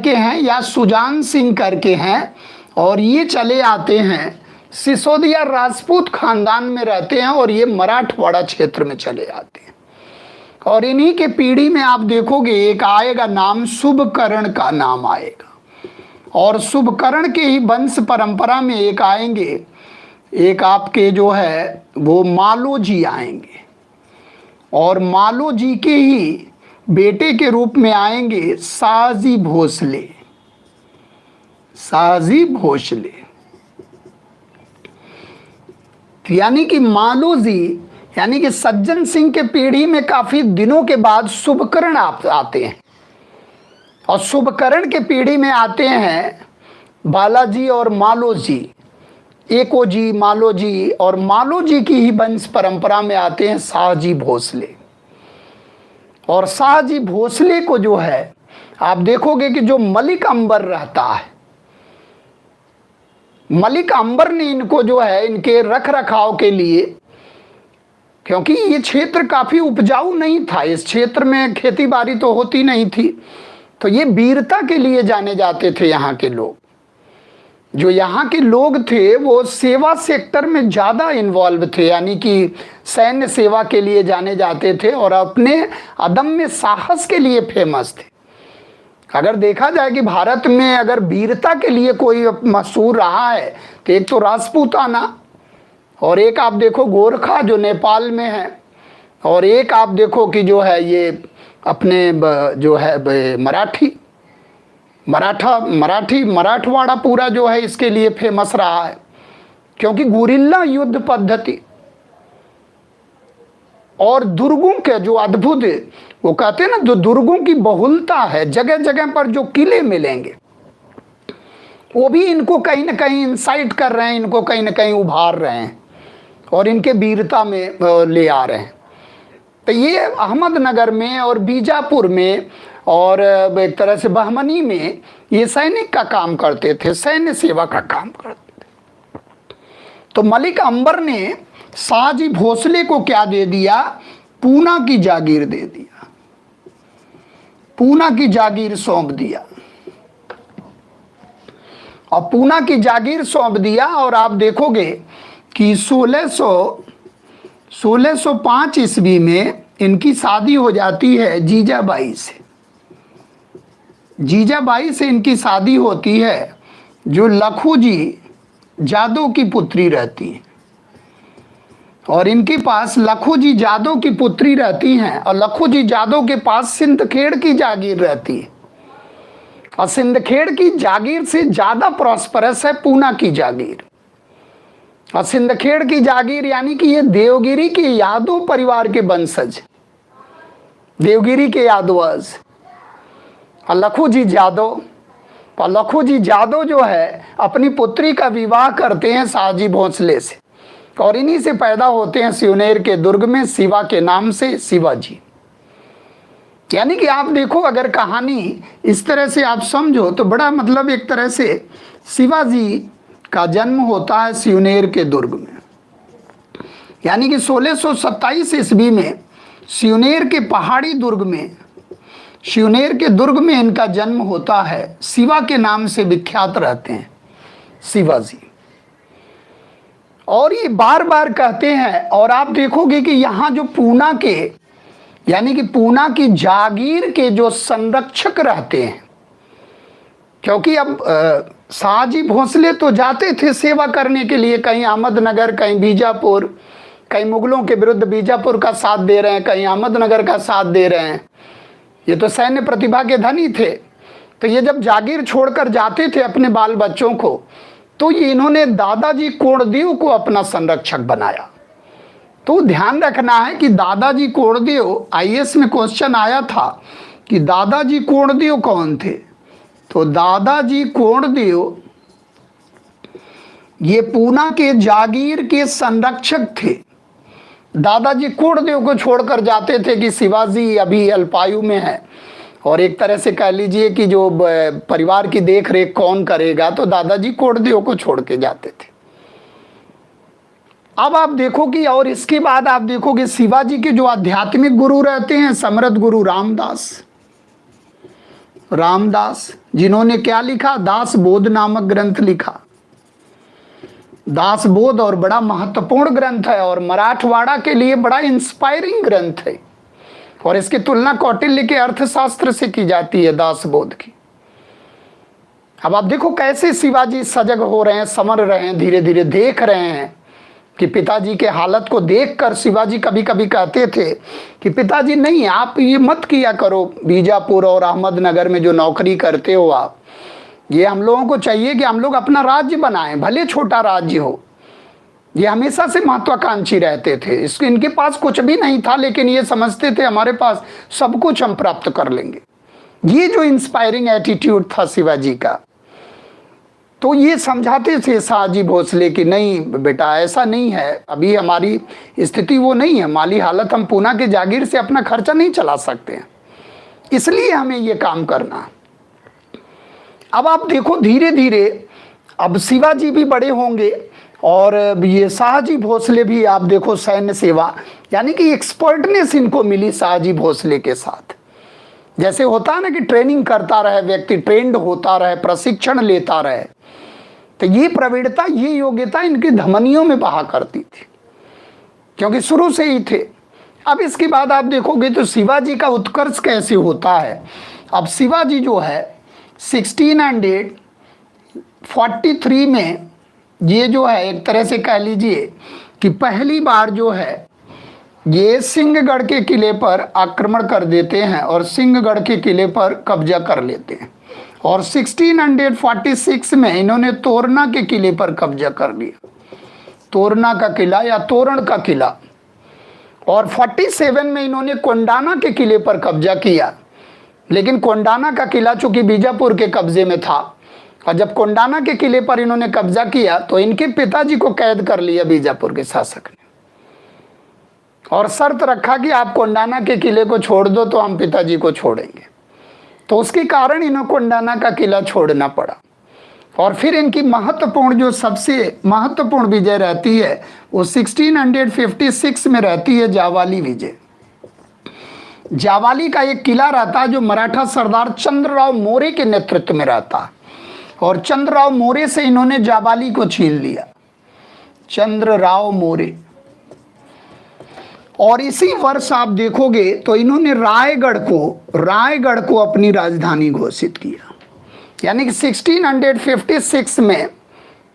हैं या सुजान सिंह करके हैं, और ये चले आते हैं, सिसोदिया राजपूत खानदान में रहते हैं, और ये मराठवाड़ा क्षेत्र में चले आते हैं। और इन्हीं के पीढ़ी में आप देखोगे एक आएगा नाम, शुभकर्ण का नाम आएगा, और शुभकर्ण के ही वंश परंपरा में एक आएंगे, एक आपके जो है वो मालो जी आएंगे, और मालो जी के ही बेटे के रूप में आएंगे शाहजी भोसले। यानी कि मालो जी, यानी कि सज्जन सिंह के पीढ़ी में काफी दिनों के बाद शुभकर्ण आते हैं, और शुभकर्ण के पीढ़ी में आते हैं बालाजी और मालो जी। एकोजी, मालोजी, और मालोजी की ही वंश परंपरा में आते हैं शाहजी भोसले। और शाहजी भोसले को जो है आप देखोगे कि जो मलिक अंबर रहता है, मलिक अंबर ने इनको जो है इनके रख रखाव के लिए, क्योंकि ये क्षेत्र काफी उपजाऊ नहीं था, इस क्षेत्र में खेती बाड़ी तो होती नहीं थी, तो ये वीरता के लिए जाने जाते थे। यहाँ के लोग, जो यहाँ के लोग थे वो सेवा सेक्टर में ज़्यादा इन्वॉल्व थे, यानी कि सैन्य सेवा के लिए जाने जाते थे और अपने अदम्य साहस के लिए फेमस थे। अगर देखा जाए कि भारत में अगर वीरता के लिए कोई मशहूर रहा है तो एक तो राजपूताना, और एक आप देखो गोरखा जो नेपाल में है, और एक आप देखो कि जो है ये अपने जो है मराठवाड़ा पूरा जो है इसके लिए फेमस रहा है, क्योंकि गुरिल्ला युद्ध पद्धति और दुर्गों के जो अद्भुत, वो कहते हैं ना, जो दुर्गों की बहुलता है, जगह जगह पर जो किले मिलेंगे वो भी इनको कहीं ना कहीं इंसाइट कर रहे हैं, इनको कहीं ना कहीं उभार रहे हैं और इनके वीरता में ले आ रहे हैं। तो ये अहमदनगर में और बीजापुर में और एक तरह से बहमनी में ये सैनिक का काम करते थे, सैन्य सेवा का काम करते थे। तो मलिक अंबर ने शाहजी भोसले को क्या दे दिया? पूना की जागीर दे दिया, पूना की जागीर सौंप दिया, और पूना की जागीर सौंप दिया। और आप देखोगे कि 1605 ईस्वी में इनकी शादी हो जाती है जीजाबाई से। जीजाबाई से इनकी शादी होती है, जो लखूजी जादव की पुत्री रहती है, और इनके पास लखूजी जादव की पुत्री रहती हैं, और लखूजी जादव के पास सिंदखेड़ की जागीर रहती है, और सिंदखेड़ की जागीर से ज़्यादा प्रॉस्परस है पूना की जागीर। और सिंदखेड़ की जागीर यानी कि ये देवगिरी के यादव परिवार के वंशज, देवगिरी के यादवज। और लखूजी जादव, और लखूजी जादव जो है अपनी पुत्री का विवाह करते हैं शाहजी भोसले से, और इन्हीं से पैदा होते हैं सिवनेर के दुर्ग में शिवा के नाम से शिवाजी। यानी कि आप देखो, अगर कहानी इस तरह से आप समझो तो बड़ा मतलब एक तरह से शिवाजी का जन्म होता है सिवनेर के दुर्ग में। यानी कि 1627 ईस्वी में सिवनेर के पहाड़ी दुर्ग में, सिवनेर के दुर्ग में इनका जन्म होता है। शिवा के नाम से विख्यात रहते हैं शिवाजी, और ये बार बार कहते हैं। और आप देखोगे कि यहाँ जो पूना के, यानी कि पूना की जागीर के जो संरक्षक रहते हैं, क्योंकि अब शाहजी भोसले तो जाते थे सेवा करने के लिए, कहीं अहमदनगर, कहीं बीजापुर, कहीं मुगलों के विरुद्ध बीजापुर का साथ दे रहे हैं, कहीं अहमदनगर का साथ दे रहे हैं। ये तो सैन्य प्रतिभा के धनी थे। तो ये जब जागीर छोड़कर जाते थे अपने बाल बच्चों को, तो ये इन्होंने दादाजी कोंडदेव को अपना संरक्षक बनाया। तो ध्यान रखना है कि दादाजी कोंडदेव, आईएएस में क्वेश्चन आया था कि दादाजी कोंडदेव कौन थे, तो दादाजी कोंडदेव ये पूना के जागीर के संरक्षक थे। दादाजी कोंडदेव को छोड़कर जाते थे कि शिवाजी अभी अल्पायु में है, और एक तरह से कह लीजिए कि जो परिवार की देख रेख कौन करेगा, तो दादाजी कोंडदेव को छोड़ के जाते थे। अब आप देखो कि, और इसके बाद आप देखोगे शिवाजी के जो आध्यात्मिक गुरु रहते हैं समर्थ गुरु रामदास, जिन्होंने क्या लिखा? दासबोध नामक ग्रंथ लिखा। दासबोध और बड़ा महत्वपूर्ण ग्रंथ है, और मराठवाड़ा के लिए बड़ा इंस्पायरिंग ग्रंथ है, और इसकी तुलना कौटिल्य के अर्थशास्त्र से की जाती है दासबोध की। अब आप देखो कैसे शिवाजी सजग हो रहे हैं, समझ रहे हैं, धीरे धीरे देख रहे हैं कि पिताजी के हालत को देखकर शिवाजी कभी कभी कहते थे कि पिताजी नहीं, आप ये मत किया करो, बीजापुर और अहमदनगर में जो नौकरी करते हो आप, ये हम लोगों को चाहिए कि हम लोग अपना राज्य बनाएं, भले छोटा राज्य हो। ये हमेशा से महत्वाकांक्षी रहते थे। इसके इनके पास कुछ भी नहीं था, लेकिन ये समझते थे हमारे पास सब कुछ हम प्राप्त कर लेंगे। ये जो इंस्पायरिंग एटीट्यूड था शिवाजी का। तो ये समझाते थे शाहजी भोसले कि नहीं बेटा ऐसा नहीं है, अभी हमारी स्थिति वो नहीं है, माली हालत, हम पूना के जागीर से अपना खर्चा नहीं चला सकते हैं, इसलिए हमें ये काम करना। अब आप देखो धीरे धीरे अब शिवाजी भी बड़े होंगे और ये शाहजी भोसले भी, आप देखो सैन्य सेवा, यानी कि एक्सपर्टनेस इनको मिली शाहजी भोसले के साथ। जैसे होता है ना कि ट्रेनिंग करता रहे व्यक्ति, ट्रेंड होता रहे, प्रशिक्षण लेता रहे, तो ये प्रवीणता, ये योग्यता इनकी धमनियों में बहा करती थी, क्योंकि शुरू से ही थे। अब इसके बाद आप देखोगे तो शिवाजी का उत्कर्ष कैसे होता है। अब शिवाजी जो है 1643 में, ये जो है एक तरह से कह लीजिए कि पहली बार जो है ये सिंहगढ़ के किले पर आक्रमण कर देते हैं और सिंहगढ़ के किले पर कब्जा कर लेते हैं। और 1646 में इन्होंने तोरना के किले पर कब्जा कर लिया, तोरना का किला या तोरण का किला। और 47 में इन्होंने कोंडाना के किले पर कब्जा किया, लेकिन कोंडाना का किला चूंकि बीजापुर के कब्जे में था, और जब कोंडाना के किले पर इन्होंने कब्जा किया तो इनके पिताजी को कैद कर लिया बीजापुर के शासक ने, और शर्त रखा कि आप कोंडाना के किले को छोड़ दो तो हम पिताजी को छोड़ेंगे। तो उसके कारण इन्हें कोंडाना का किला छोड़ना पड़ा। और फिर इनकी महत्वपूर्ण, जो सबसे महत्वपूर्ण विजय रहती है वो 1656 में रहती है जावाली विजय। जावाली का एक किला रहता है जो मराठा सरदार चंद्रराव मोरे के नेतृत्व में रहता है, और चंद्रराव मोरे से इन्होंने जावाली को छीन लिया, चंद्रराव मोरे। और इसी वर्ष आप देखोगे तो इन्होंने रायगढ़ को अपनी राजधानी घोषित किया, यानी कि 1656 में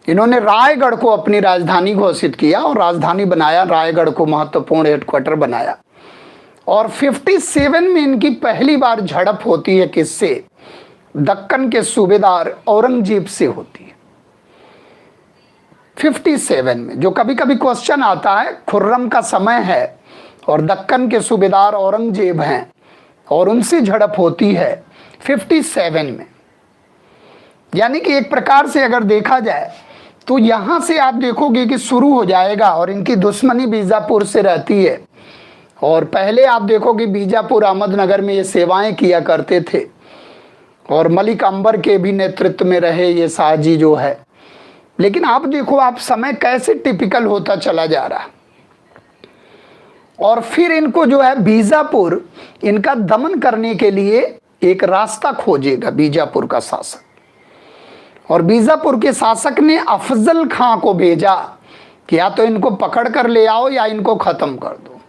इन्होंने रायगढ़ को अपनी राजधानी घोषित किया और राजधानी बनाया, रायगढ़ को महत्वपूर्ण हेडक्वार्टर बनाया। और 57 में इनकी पहली बार झड़प होती है, किससे? दक्कन के सूबेदार औरंगजेब से होती है 57 में। जो कभी कभी क्वेश्चन आता है, खुर्रम का समय है और दक्कन के सूबेदार औरंगजेब हैं और उनसे झड़प होती है 57 में। यानी कि एक प्रकार से अगर देखा जाए तो यहाँ से आप देखोगे कि शुरू हो जाएगा, और इनकी दुश्मनी बीजापुर से रहती है। और पहले आप देखोगे बीजापुर अहमदनगर में ये सेवाएं किया करते थे, और मलिक अंबर के भी नेतृत्व में रहे ये शाहजी जो है। लेकिन आप देखो आप समय कैसे टिपिकल होता चला जा रहा है। और फिर इनको जो है बीजापुर, इनका दमन करने के लिए एक रास्ता खोजेगा बीजापुर का शासक, और बीजापुर के शासक ने अफजल खां को भेजा कि या तो इनको पकड़ कर ले आओ या इनको खत्म कर दो।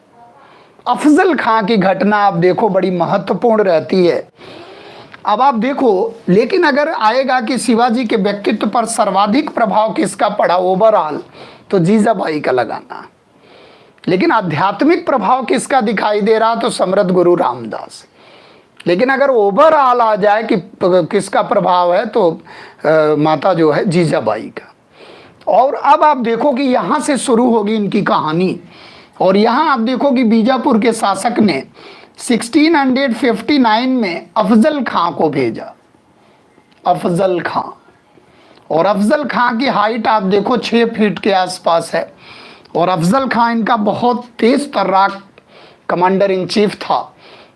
अफजल खां की घटना आप देखो बड़ी महत्वपूर्ण रहती है। अब आप देखो, लेकिन अगर आएगा कि शिवाजी के व्यक्तित्व पर सर्वाधिक प्रभाव किसका पड़ा ओवरऑल, तो जीजाबाई का लगाना। लेकिन आध्यात्मिक प्रभाव किसका दिखाई दे रहा, तो समृद्ध गुरु रामदास। लेकिन अगर ओवरऑल आ जाए कि किसका प्रभाव है, तो माता जो है जीजाबाई का। और अब आप देखो कि यहाँ से शुरू होगी इनकी कहानी। और यहाँ आप देखो कि बीजापुर के शासक ने 1659 में अफजल खां को भेजा, अफजल खां। और अफजल खां की हाइट आप देखो 6 फीट के आसपास है, और अफजल खां इनका बहुत तेज तर्राक कमांडर इन चीफ था।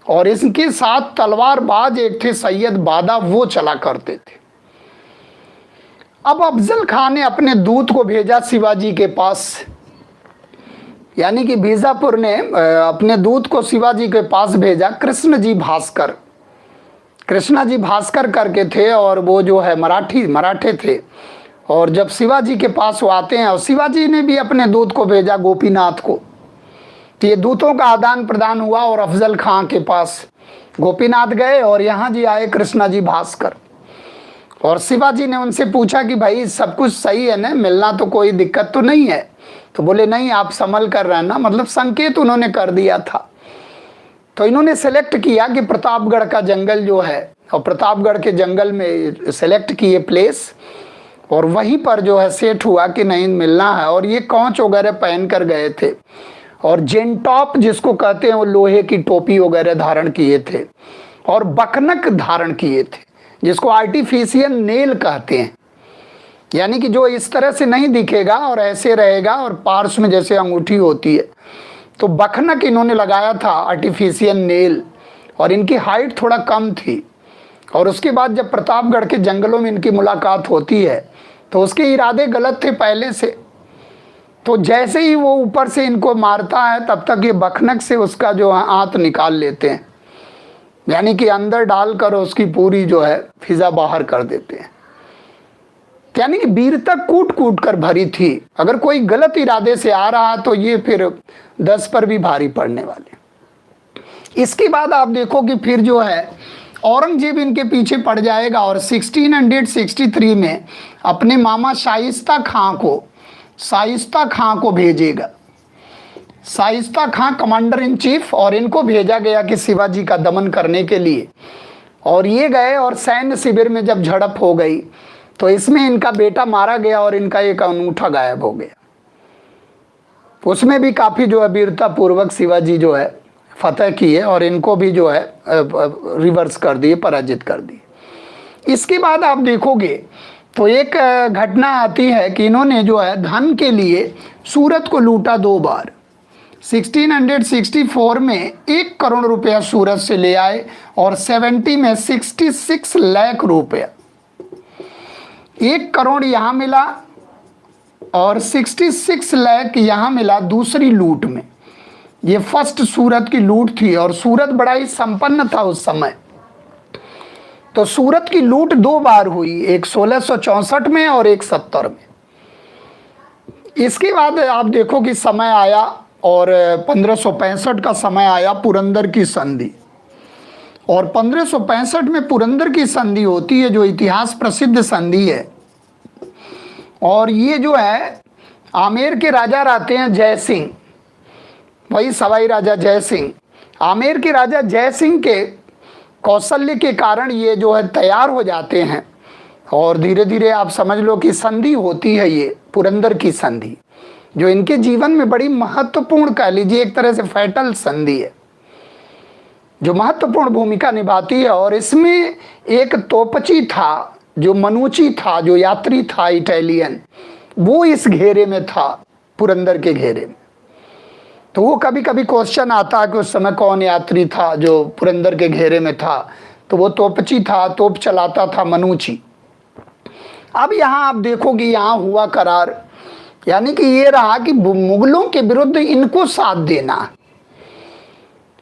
और इसके साथ तलवारबाज एक थे सैयद बादा, वो चला करते थे। अब अफजल खां ने अपने दूत को भेजा शिवाजी के पास, यानी कि बीजापुर ने अपने दूत को शिवाजी के पास भेजा, कृष्णजी भास्कर। कृष्णाजी भास्कर करके थे, और वो जो है मराठे थे। और जब शिवाजी के पास वो आते हैं, और शिवाजी ने भी अपने दूत को भेजा गोपीनाथ को, तो ये दूतों का आदान प्रदान हुआ। और अफजल खां के पास गोपीनाथ गए, और यहाँ जी आए कृष्णाजी भास्कर। और शिवाजी ने उनसे पूछा कि भाई सब कुछ सही है ना, मिलना तो कोई दिक्कत तो नहीं है? तो बोले नहीं, आप संभल कर रहना, मतलब संकेत उन्होंने कर दिया था। तो इन्होंने सेलेक्ट किया कि प्रतापगढ़ का जंगल जो है, और प्रतापगढ़ के जंगल में सेलेक्ट किए प्लेस, और वहीं पर जो है सेट हुआ कि नहीं मिलना है। और ये कौच वगैरह पहन कर गए थे, और जेनटॉप जिसको कहते हैं वो लोहे की टोपी वगैरह धारण किए थे, और बकनक धारण किए थे, जिसको आर्टिफिशियल नेल कहते हैं। यानी कि जो इस तरह से नहीं दिखेगा और ऐसे रहेगा और पार्श्व में जैसे अंगूठी होती है। तो बखनक इन्होंने लगाया था, आर्टिफिशियल नेल, और इनकी हाइट थोड़ा कम थी। और उसके बाद जब प्रतापगढ़ के जंगलों में इनकी मुलाकात होती है तो उसके इरादे गलत थे पहले से। तो जैसे ही वो ऊपर से इनको मारता है तब तक ये बखनक से उसका जो आंत निकाल लेते हैं, यानी कि अंदर डालकर उसकी पूरी जो है फिजा बाहर कर देते हैं। यानी कि वीरता कूट कूट कर भरी थी। अगर कोई गलत इरादे से आ रहा तो ये फिर 10 पर भी भारी पड़ने वाले। इसके बाद आप देखो कि फिर जो है औरंगजेब इनके पीछे पड़ जाएगा और 1663 में अपने मामा शाइस्ता खां को भेजेगा। शाइस्ता खां कमांडर इन चीफ, और इनको भेजा गया कि शिवाजी का दमन करने के लिए। और ये गए और सैन्य शिविर में जब झड़प हो गई तो इसमें इनका बेटा मारा गया और इनका एक अंगूठा गायब हो गया। उसमें भी काफ़ी जो है वीरता पूर्वक शिवाजी जो है फतह किए और इनको भी जो है रिवर्स कर दिए, पराजित कर दिए। इसके बाद आप देखोगे तो एक घटना आती है कि इन्होंने जो है धन के लिए सूरत को लूटा 2 बार। 1664 में 1 करोड़ रुपया सूरत से ले आए और 70 में 66 लाख रुपया। 1 करोड़ यहाँ मिला और 66 लाख यहाँ मिला दूसरी लूट में। ये फर्स्ट सूरत की लूट थी और सूरत बड़ा ही संपन्न था उस समय। तो सूरत की लूट 2 बार हुई, एक 1664 में और एक 70 में। इसके बाद आप देखो कि समय आया और 1565 का समय आया, पुरंदर की संधि। और 1565 में पुरंदर की संधि होती है जो इतिहास प्रसिद्ध संधि है। और ये जो है आमेर के राजा रहते हैं जय सिंह, वही सवाई राजा जय सिंह। आमेर के राजा जय सिंह के कौशल्य के कारण ये जो है तैयार हो जाते हैं और धीरे धीरे आप समझ लो कि संधि होती है, ये पुरंदर की संधि, जो इनके जीवन में बड़ी महत्वपूर्ण, कह लीजिए एक तरह से फैटल संधि है, जो महत्वपूर्ण भूमिका निभाती है। और इसमें एक तोपची था, जो मनुची था, जो यात्री था इटालियन, वो इस घेरे में था, पुरंदर के घेरे में। तो वो कभी कभी क्वेश्चन आता है कि उस समय कौन यात्री था जो पुरंदर के घेरे में था, तो वो तोपची था, तोप चलाता था मनुची। अब यहाँ आप देखोगे यहाँ हुआ करार, यानी कि ये रहा कि मुगलों के विरुद्ध इनको साथ देना,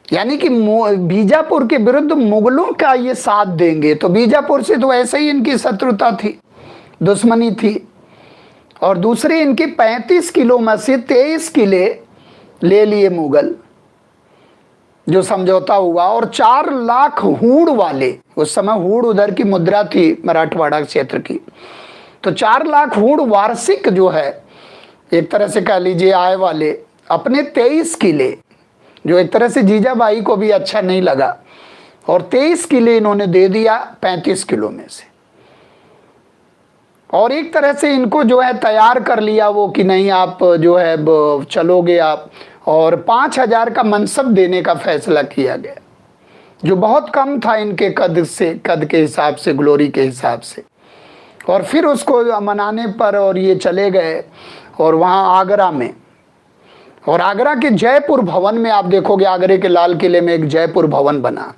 यानी कि बीजापुर के विरुद्ध मुगलों का ये साथ देंगे। तो बीजापुर से तो ऐसे ही इनकी शत्रुता थी, दुश्मनी थी। और दूसरे इनके 35 किलो में से 23 किले ले लिए मुगल, जो समझौता हुआ। और 4 लाख हूड़ वाले, उस समय हूड़ उधर की मुद्रा थी मराठवाड़ा क्षेत्र की, तो 4 लाख हूड़ वार्षिक जो है एक तरह से कह लीजिए आय वाले, अपने 23 किले, जो एक तरह से जीजाबाई को भी अच्छा नहीं लगा, और 23 किले इन्होंने दे दिया 35 किलो में से। और एक तरह से इनको जो है तैयार कर लिया वो कि नहीं आप जो है चलोगे आप, और 5000 का मनसब देने का फैसला किया गया, जो बहुत कम था इनके कद के हिसाब से, ग्लोरी के हिसाब से। और फिर उसको मनाने पर और ये चले गए और वहाँ आगरा में, और आगरा के जयपुर भवन में आप देखोगे, आगरे के लाल किले में एक जयपुर भवन बना,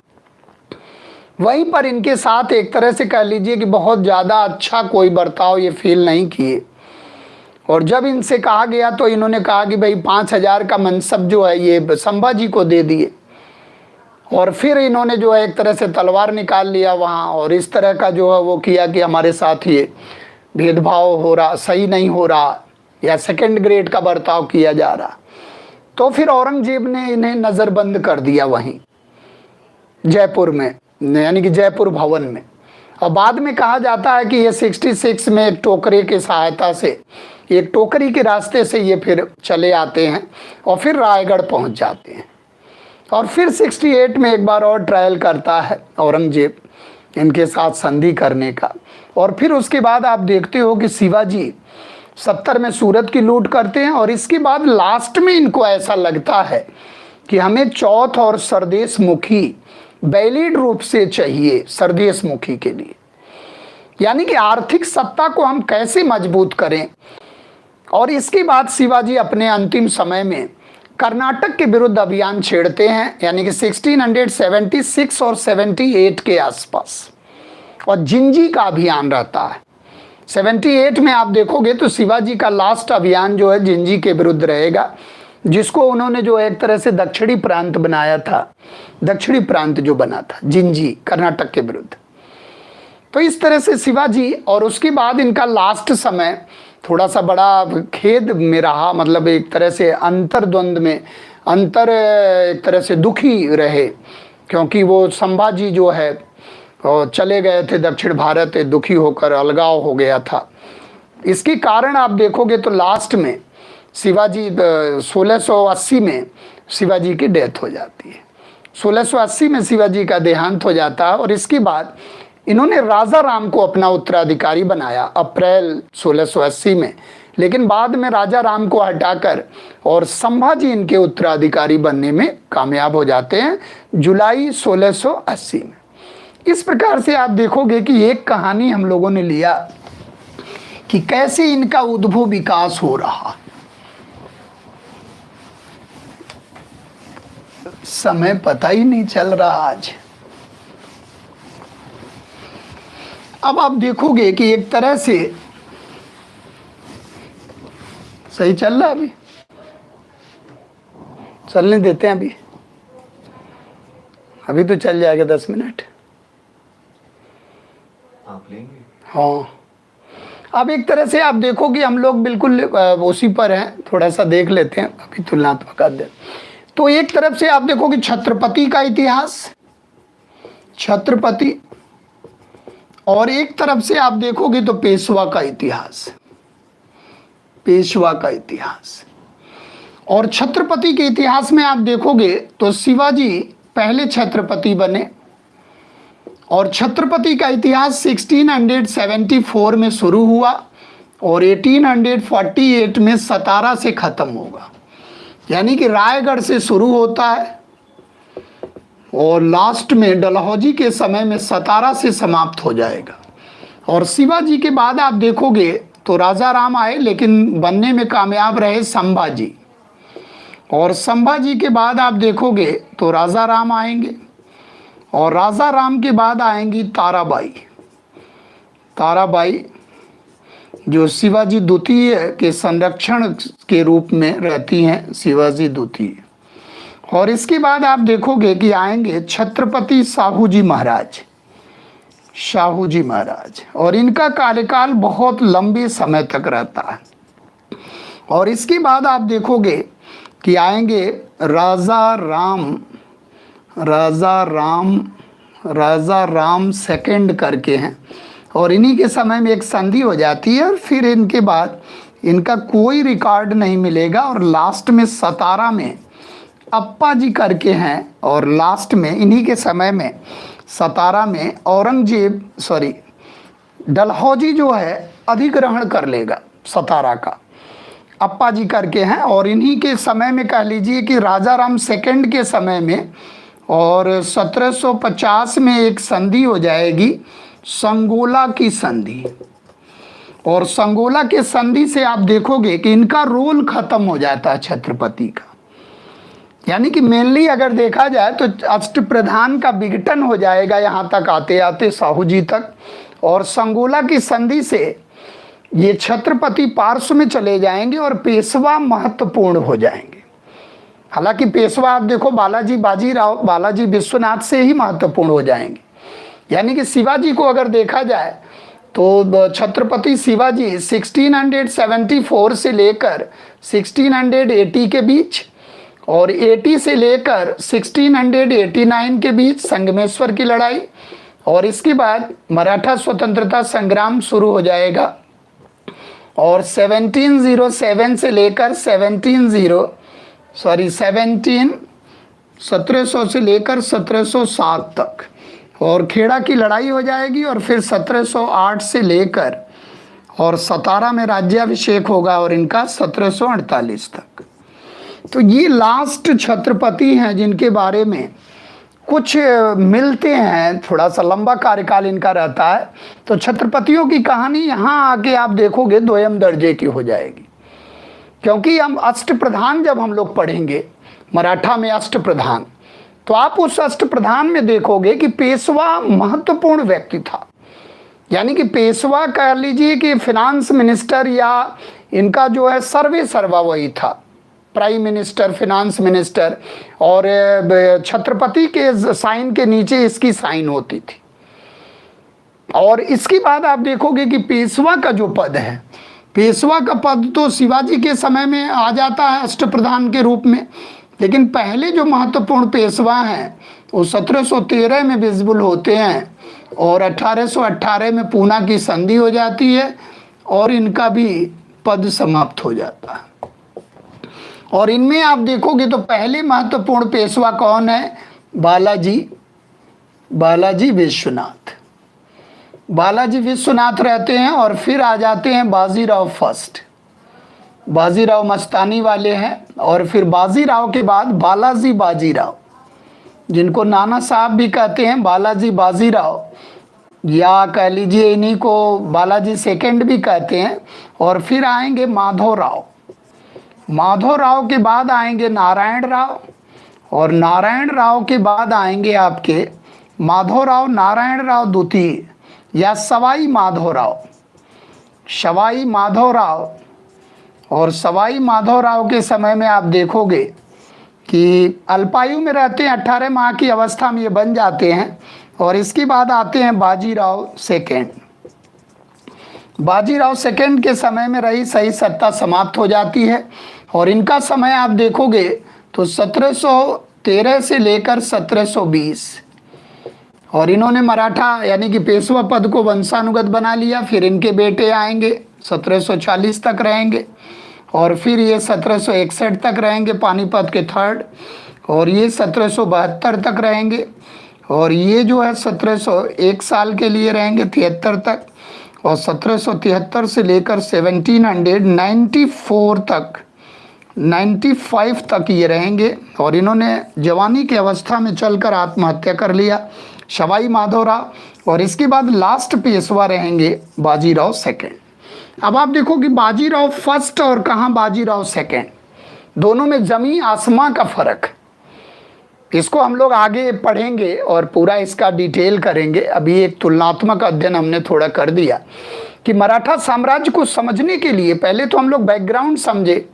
वहीं पर इनके साथ एक तरह से कह लीजिए कि बहुत ज़्यादा अच्छा कोई बर्ताव ये फील नहीं किए। और जब इनसे कहा गया तो इन्होंने कहा कि भाई 5000 का मनसब जो है ये संभाजी को दे दिए। और फिर इन्होंने जो है एक तरह से तलवार निकाल लिया वहाँ, और इस तरह का जो है वो किया कि हमारे साथ ये भेदभाव हो रहा, सही नहीं हो रहा, या सेकंड ग्रेड का बर्ताव किया जा रहा। तो फिर औरंगजेब ने इन्हें नज़रबंद कर दिया वहीं जयपुर में, यानी कि जयपुर भवन में। और बाद में कहा जाता है कि ये 66 में एक टोकरे की सहायता से, एक टोकरी के रास्ते से ये फिर चले आते हैं और फिर रायगढ़ पहुंच जाते हैं। और फिर 68 में एक बार और ट्रायल करता है औरंगजेब इनके साथ संधि करने का। और फिर उसके बाद आप देखते हो कि शिवाजी 70 में सूरत की लूट करते हैं, और इसके बाद लास्ट में इनको ऐसा लगता है कि हमें चौथ और सरदेश मुखी वैलिड रूप से चाहिए सरदेश मुखी के लिए। यानी कि आर्थिक सत्ता को हम कैसे मजबूत करें। और इसके बाद शिवाजी अपने अंतिम समय में कर्नाटक के विरुद्ध अभियान छेड़ते हैं, यानी कि 1676 और 78 के आसपास, और जिंजी का अभियान रहता है। 78 में आप देखोगे तो शिवाजी का लास्ट अभियान जो है जिंजी के विरुद्ध रहेगा, जिसको उन्होंने जो एक तरह से दक्षिणी प्रांत बनाया था, दक्षिणी प्रांत जो बना था जिंजी कर्नाटक के विरुद्ध। तो इस तरह से शिवाजी, और उसके बाद इनका लास्ट समय थोड़ा सा बड़ा खेद में रहा, मतलब एक तरह से अंतर्द्वंद में एक तरह से दुखी रहे, क्योंकि वो संभाजी जो है चले गए थे दक्षिण भारत, दुखी होकर अलगाव हो गया था। इसके कारण आप देखोगे तो लास्ट में शिवाजी 1680 में शिवाजी की डेथ हो जाती है। 1680 में शिवाजी का देहांत हो जाता है, और इसके बाद इन्होंने राजा राम को अपना उत्तराधिकारी बनाया अप्रैल 1680 में, लेकिन बाद में राजा राम को हटाकर और संभाजी इनके उत्तराधिकारी बनने में कामयाब हो जाते हैं जुलाई 1680 में। इस प्रकार से आप देखोगे कि एक कहानी हम लोगों ने लिया कि कैसे इनका उद्भव विकास हो रहा। समय पता ही नहीं चल रहा आज। अब आप देखोगे कि एक तरह से सही चल रहा, अभी चलने देते हैं, अभी तो चल जाएगा 10 मिनट आप लेंगे। हाँ, अब एक तरह से आप देखो कि हम लोग बिल्कुल उसी पर हैं, थोड़ा सा देख लेते हैं अभी तुलनात्मक अध्ययन। तो एक तरफ से आप देखो कि छत्रपति का इतिहास, छत्रपति, और एक तरफ से आप देखोगे तो पेशवा का इतिहास, पेशवा का इतिहास। और छत्रपति के इतिहास में आप देखोगे तो शिवाजी पहले छत्रपति बने, और छत्रपति का इतिहास 1674 में शुरू हुआ और 1848 में सतारा से ख़त्म होगा। यानी कि रायगढ़ से शुरू होता है और लास्ट में डलहौजी के समय में सतारा से समाप्त हो जाएगा। और शिवाजी के बाद आप देखोगे तो राजा राम आए, लेकिन बनने में कामयाब रहे संभाजी, और संभाजी के बाद आप देखोगे तो राजा राम आएंगे, और राजा राम के बाद आएंगी ताराबाई। ताराबाई जो शिवाजी द्वितीय के संरक्षण के रूप में रहती हैं, शिवाजी द्वितीय। और इसके बाद आप देखोगे कि आएंगे छत्रपति साहू जी महाराज, साहू जी महाराज, और इनका कार्यकाल बहुत लंबे समय तक रहता है। और इसके बाद आप देखोगे कि आएंगे राजा राम सेकंड करके हैं, और इन्हीं के समय में एक संधि हो जाती है, और फिर इनके बाद इनका कोई रिकॉर्ड नहीं मिलेगा। और लास्ट में सतारा में अप्पा जी करके हैं, और लास्ट में इन्हीं के समय में सतारा में डलहौजी जो है अधिग्रहण कर लेगा सतारा का, अप्पा जी करके हैं। और इन्हीं के समय में कह लीजिए कि राजा राम सेकंड के समय में, और 1750 में एक संधि हो जाएगी, संगोला की संधि। और संगोला के संधि से आप देखोगे कि इनका रोल खत्म हो जाता है छत्रपति का। यानी कि मेनली अगर देखा जाए तो अष्टप्रधान का विघटन हो जाएगा यहाँ तक आते आते साहू जी तक, और संगोला की संधि से ये छत्रपति पार्श्व में चले जाएंगे और पेशवा महत्वपूर्ण हो जाएंगे। हालांकि पेशवा आप देखो बालाजी बाजीराव, बालाजी विश्वनाथ से ही महत्वपूर्ण हो जाएंगे। यानी कि शिवाजी को अगर देखा जाए तो छत्रपति शिवाजी 1674 से लेकर 1680 के बीच, और 80 से लेकर 1689 के बीच संगमेश्वर की लड़ाई, और इसके बाद मराठा स्वतंत्रता संग्राम शुरू हो जाएगा। और 1707 से लेकर 1700 से लेकर 1707 तक, और खेड़ा की लड़ाई हो जाएगी। और फिर 1708 से लेकर और सतारा में राज्याभिषेक होगा, और इनका 1748 तक। तो ये लास्ट छत्रपति हैं जिनके बारे में कुछ मिलते हैं, थोड़ा सा लंबा कार्यकाल इनका रहता है, तो छत्रपतियों की कहानी यहाँ आके आप देखोगे दोयम दर्जे की हो जाएगी। क्योंकि हम अष्टप्रधान जब हम लोग पढ़ेंगे मराठा में अष्टप्रधान, तो आप उस अष्टप्रधान में देखोगे कि पेशवा महत्वपूर्ण व्यक्ति था। यानी कि पेशवा कह लीजिए कि फिनांस मिनिस्टर या इनका जो है सर्वे सर्वा वही था, प्राइम मिनिस्टर, फिनांस मिनिस्टर, और छत्रपति के साइन के नीचे इसकी साइन होती थी। और इसके बाद आप देखोगे कि पेशवा का जो पद है, पेशवा का पद तो शिवाजी के समय में आ जाता है अष्टप्रधान के रूप में, लेकिन पहले जो महत्वपूर्ण पेशवा हैं वो 1713 में विजिबल होते हैं और 1818 में पूना की संधि हो जाती है और इनका भी पद समाप्त हो जाता है। और इनमें आप देखोगे तो पहले महत्वपूर्ण पेशवा कौन है? बालाजी विश्वनाथ। बालाजी विश्वनाथ रहते हैं और फिर आ जाते हैं बाजीराव फर्स्ट। बाजीराव मस्तानी वाले हैं, और फिर बाजीराव के बाद बालाजी बाजीराव, जिनको नाना साहब भी कहते हैं, बालाजी बाजीराव, या कह लीजिए इन्हीं को बालाजी सेकंड भी कहते हैं। और फिर आएंगे माधवराव। माधवराव के बाद आएंगे नारायण राव, और नारायण राव के बाद आएंगे आपके माधवराव नारायण राव द्वितीय या सवाई माधवराव। सवाई माधवराव, और सवाई माधवराव के समय में आप देखोगे कि अल्पायु में रहते हैं, 18 माह की अवस्था में ये बन जाते हैं। और इसके बाद आते हैं बाजीराव सेकेंड। बाजीराव सेकेंड के समय में रही सही सत्ता समाप्त हो जाती है, और इनका समय आप देखोगे तो 1713 से लेकर 1720, और इन्होंने मराठा यानी कि पेशवा पद को वंशानुगत बना लिया। फिर इनके बेटे आएंगे, 1740 तक रहेंगे, और फिर ये 1761 तक रहेंगे पानीपत के थर्ड, और ये 1772 तक रहेंगे, और ये जो है 1701 साल के लिए रहेंगे 73 तक, और 1773 से लेकर 1794 तक 95 तक ये रहेंगे। और इन्होंने जवानी की अवस्था में चलकर आत्महत्या कर लिया, सवाई माधवराव। और इसके बाद लास्ट पेशवा रहेंगे बाजीराव सेकेंड। अब आप देखो कि बाजीराव फर्स्ट और कहाँ बाजीराव सेकेंड, दोनों में जमी आसमां का फर्क। इसको हम लोग आगे पढ़ेंगे और पूरा इसका डिटेल करेंगे। अभी एक तुलनात्मक अध्ययन हमने थोड़ा कर दिया कि मराठा साम्राज्य को समझने के लिए पहले तो हम लोग बैकग्राउंड समझे,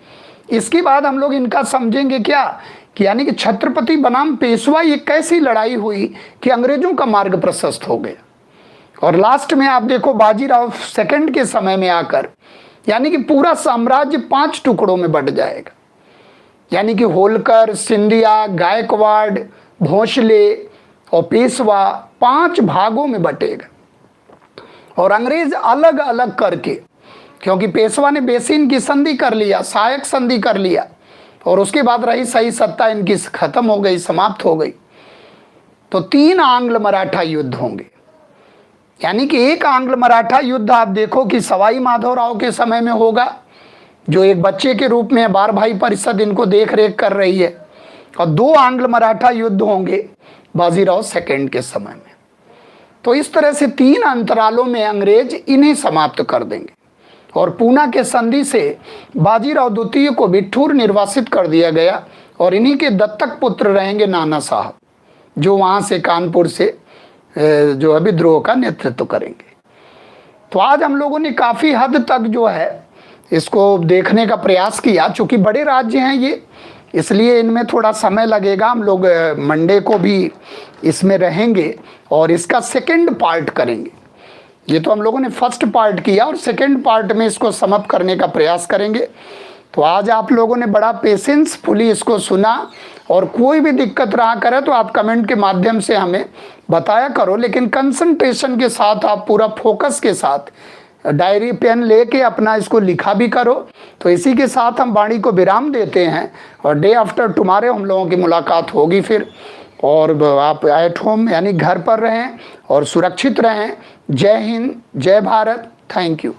इसके बाद हम लोग इनका समझेंगे क्या कि यानी कि छत्रपति बनाम पेशवा ये कैसी लड़ाई हुई कि अंग्रेजों का मार्ग प्रशस्त हो गया। और लास्ट में आप देखो बाजीराव सेकंड के समय में आकर यानी कि पूरा साम्राज्य 5 टुकड़ों में बट जाएगा, यानी कि होलकर, सिंधिया, गायकवाड़, भोंसले और पेशवा 5 भागों में बटेगा। और अंग्रेज अलग अलग करके, क्योंकि पेशवा ने बेसिन की संधि कर लिया, सहायक संधि कर लिया, और उसके बाद रही सही सत्ता इनकी खत्म हो गई, समाप्त हो गई। तो 3 आंग्ल मराठा युद्ध होंगे, यानी कि एक आंग्ल मराठा युद्ध आप देखो कि सवाई माधवराव के समय में होगा, जो एक बच्चे के रूप में 12 भाई परिषद इनको देख रेख कर रही है, और 2 आंग्ल मराठा युद्ध होंगे बाजीराव सेकंड के समय में। तो इस तरह से 3 अंतरालों में अंग्रेज इन्हें समाप्त कर देंगे। और पूना के संधि से बाजीराव द्वितीय को बिठूर निर्वासित कर दिया गया, और इन्हीं के दत्तक पुत्र रहेंगे नाना साहब, जो वहाँ से कानपुर से जो है विद्रोह का नेतृत्व करेंगे। तो आज हम लोगों ने काफ़ी हद तक जो है इसको देखने का प्रयास किया। चूँकि बड़े राज्य हैं ये, इसलिए इनमें थोड़ा समय लगेगा। हम लोग मंडे को भी इसमें रहेंगे और इसका सेकंड पार्ट करेंगे। ये तो हम लोगों ने फर्स्ट पार्ट किया और सेकंड पार्ट में इसको समाप्त करने का प्रयास करेंगे। तो आज आप लोगों ने बड़ा पेशेंसफुली इसको सुना, और कोई भी दिक्कत रहा करे तो आप कमेंट के माध्यम से हमें बताया करो, लेकिन कंसंट्रेशन के साथ आप पूरा फोकस के साथ डायरी पेन लेके अपना इसको लिखा भी करो। तो इसी के साथ हम वाणी को विराम देते हैं, और डे आफ्टर टुमारो हम लोगों की मुलाकात होगी फिर। और आप एट होम यानी घर पर रहें और सुरक्षित रहें। जय हिंद, जय भारत, थैंक यू।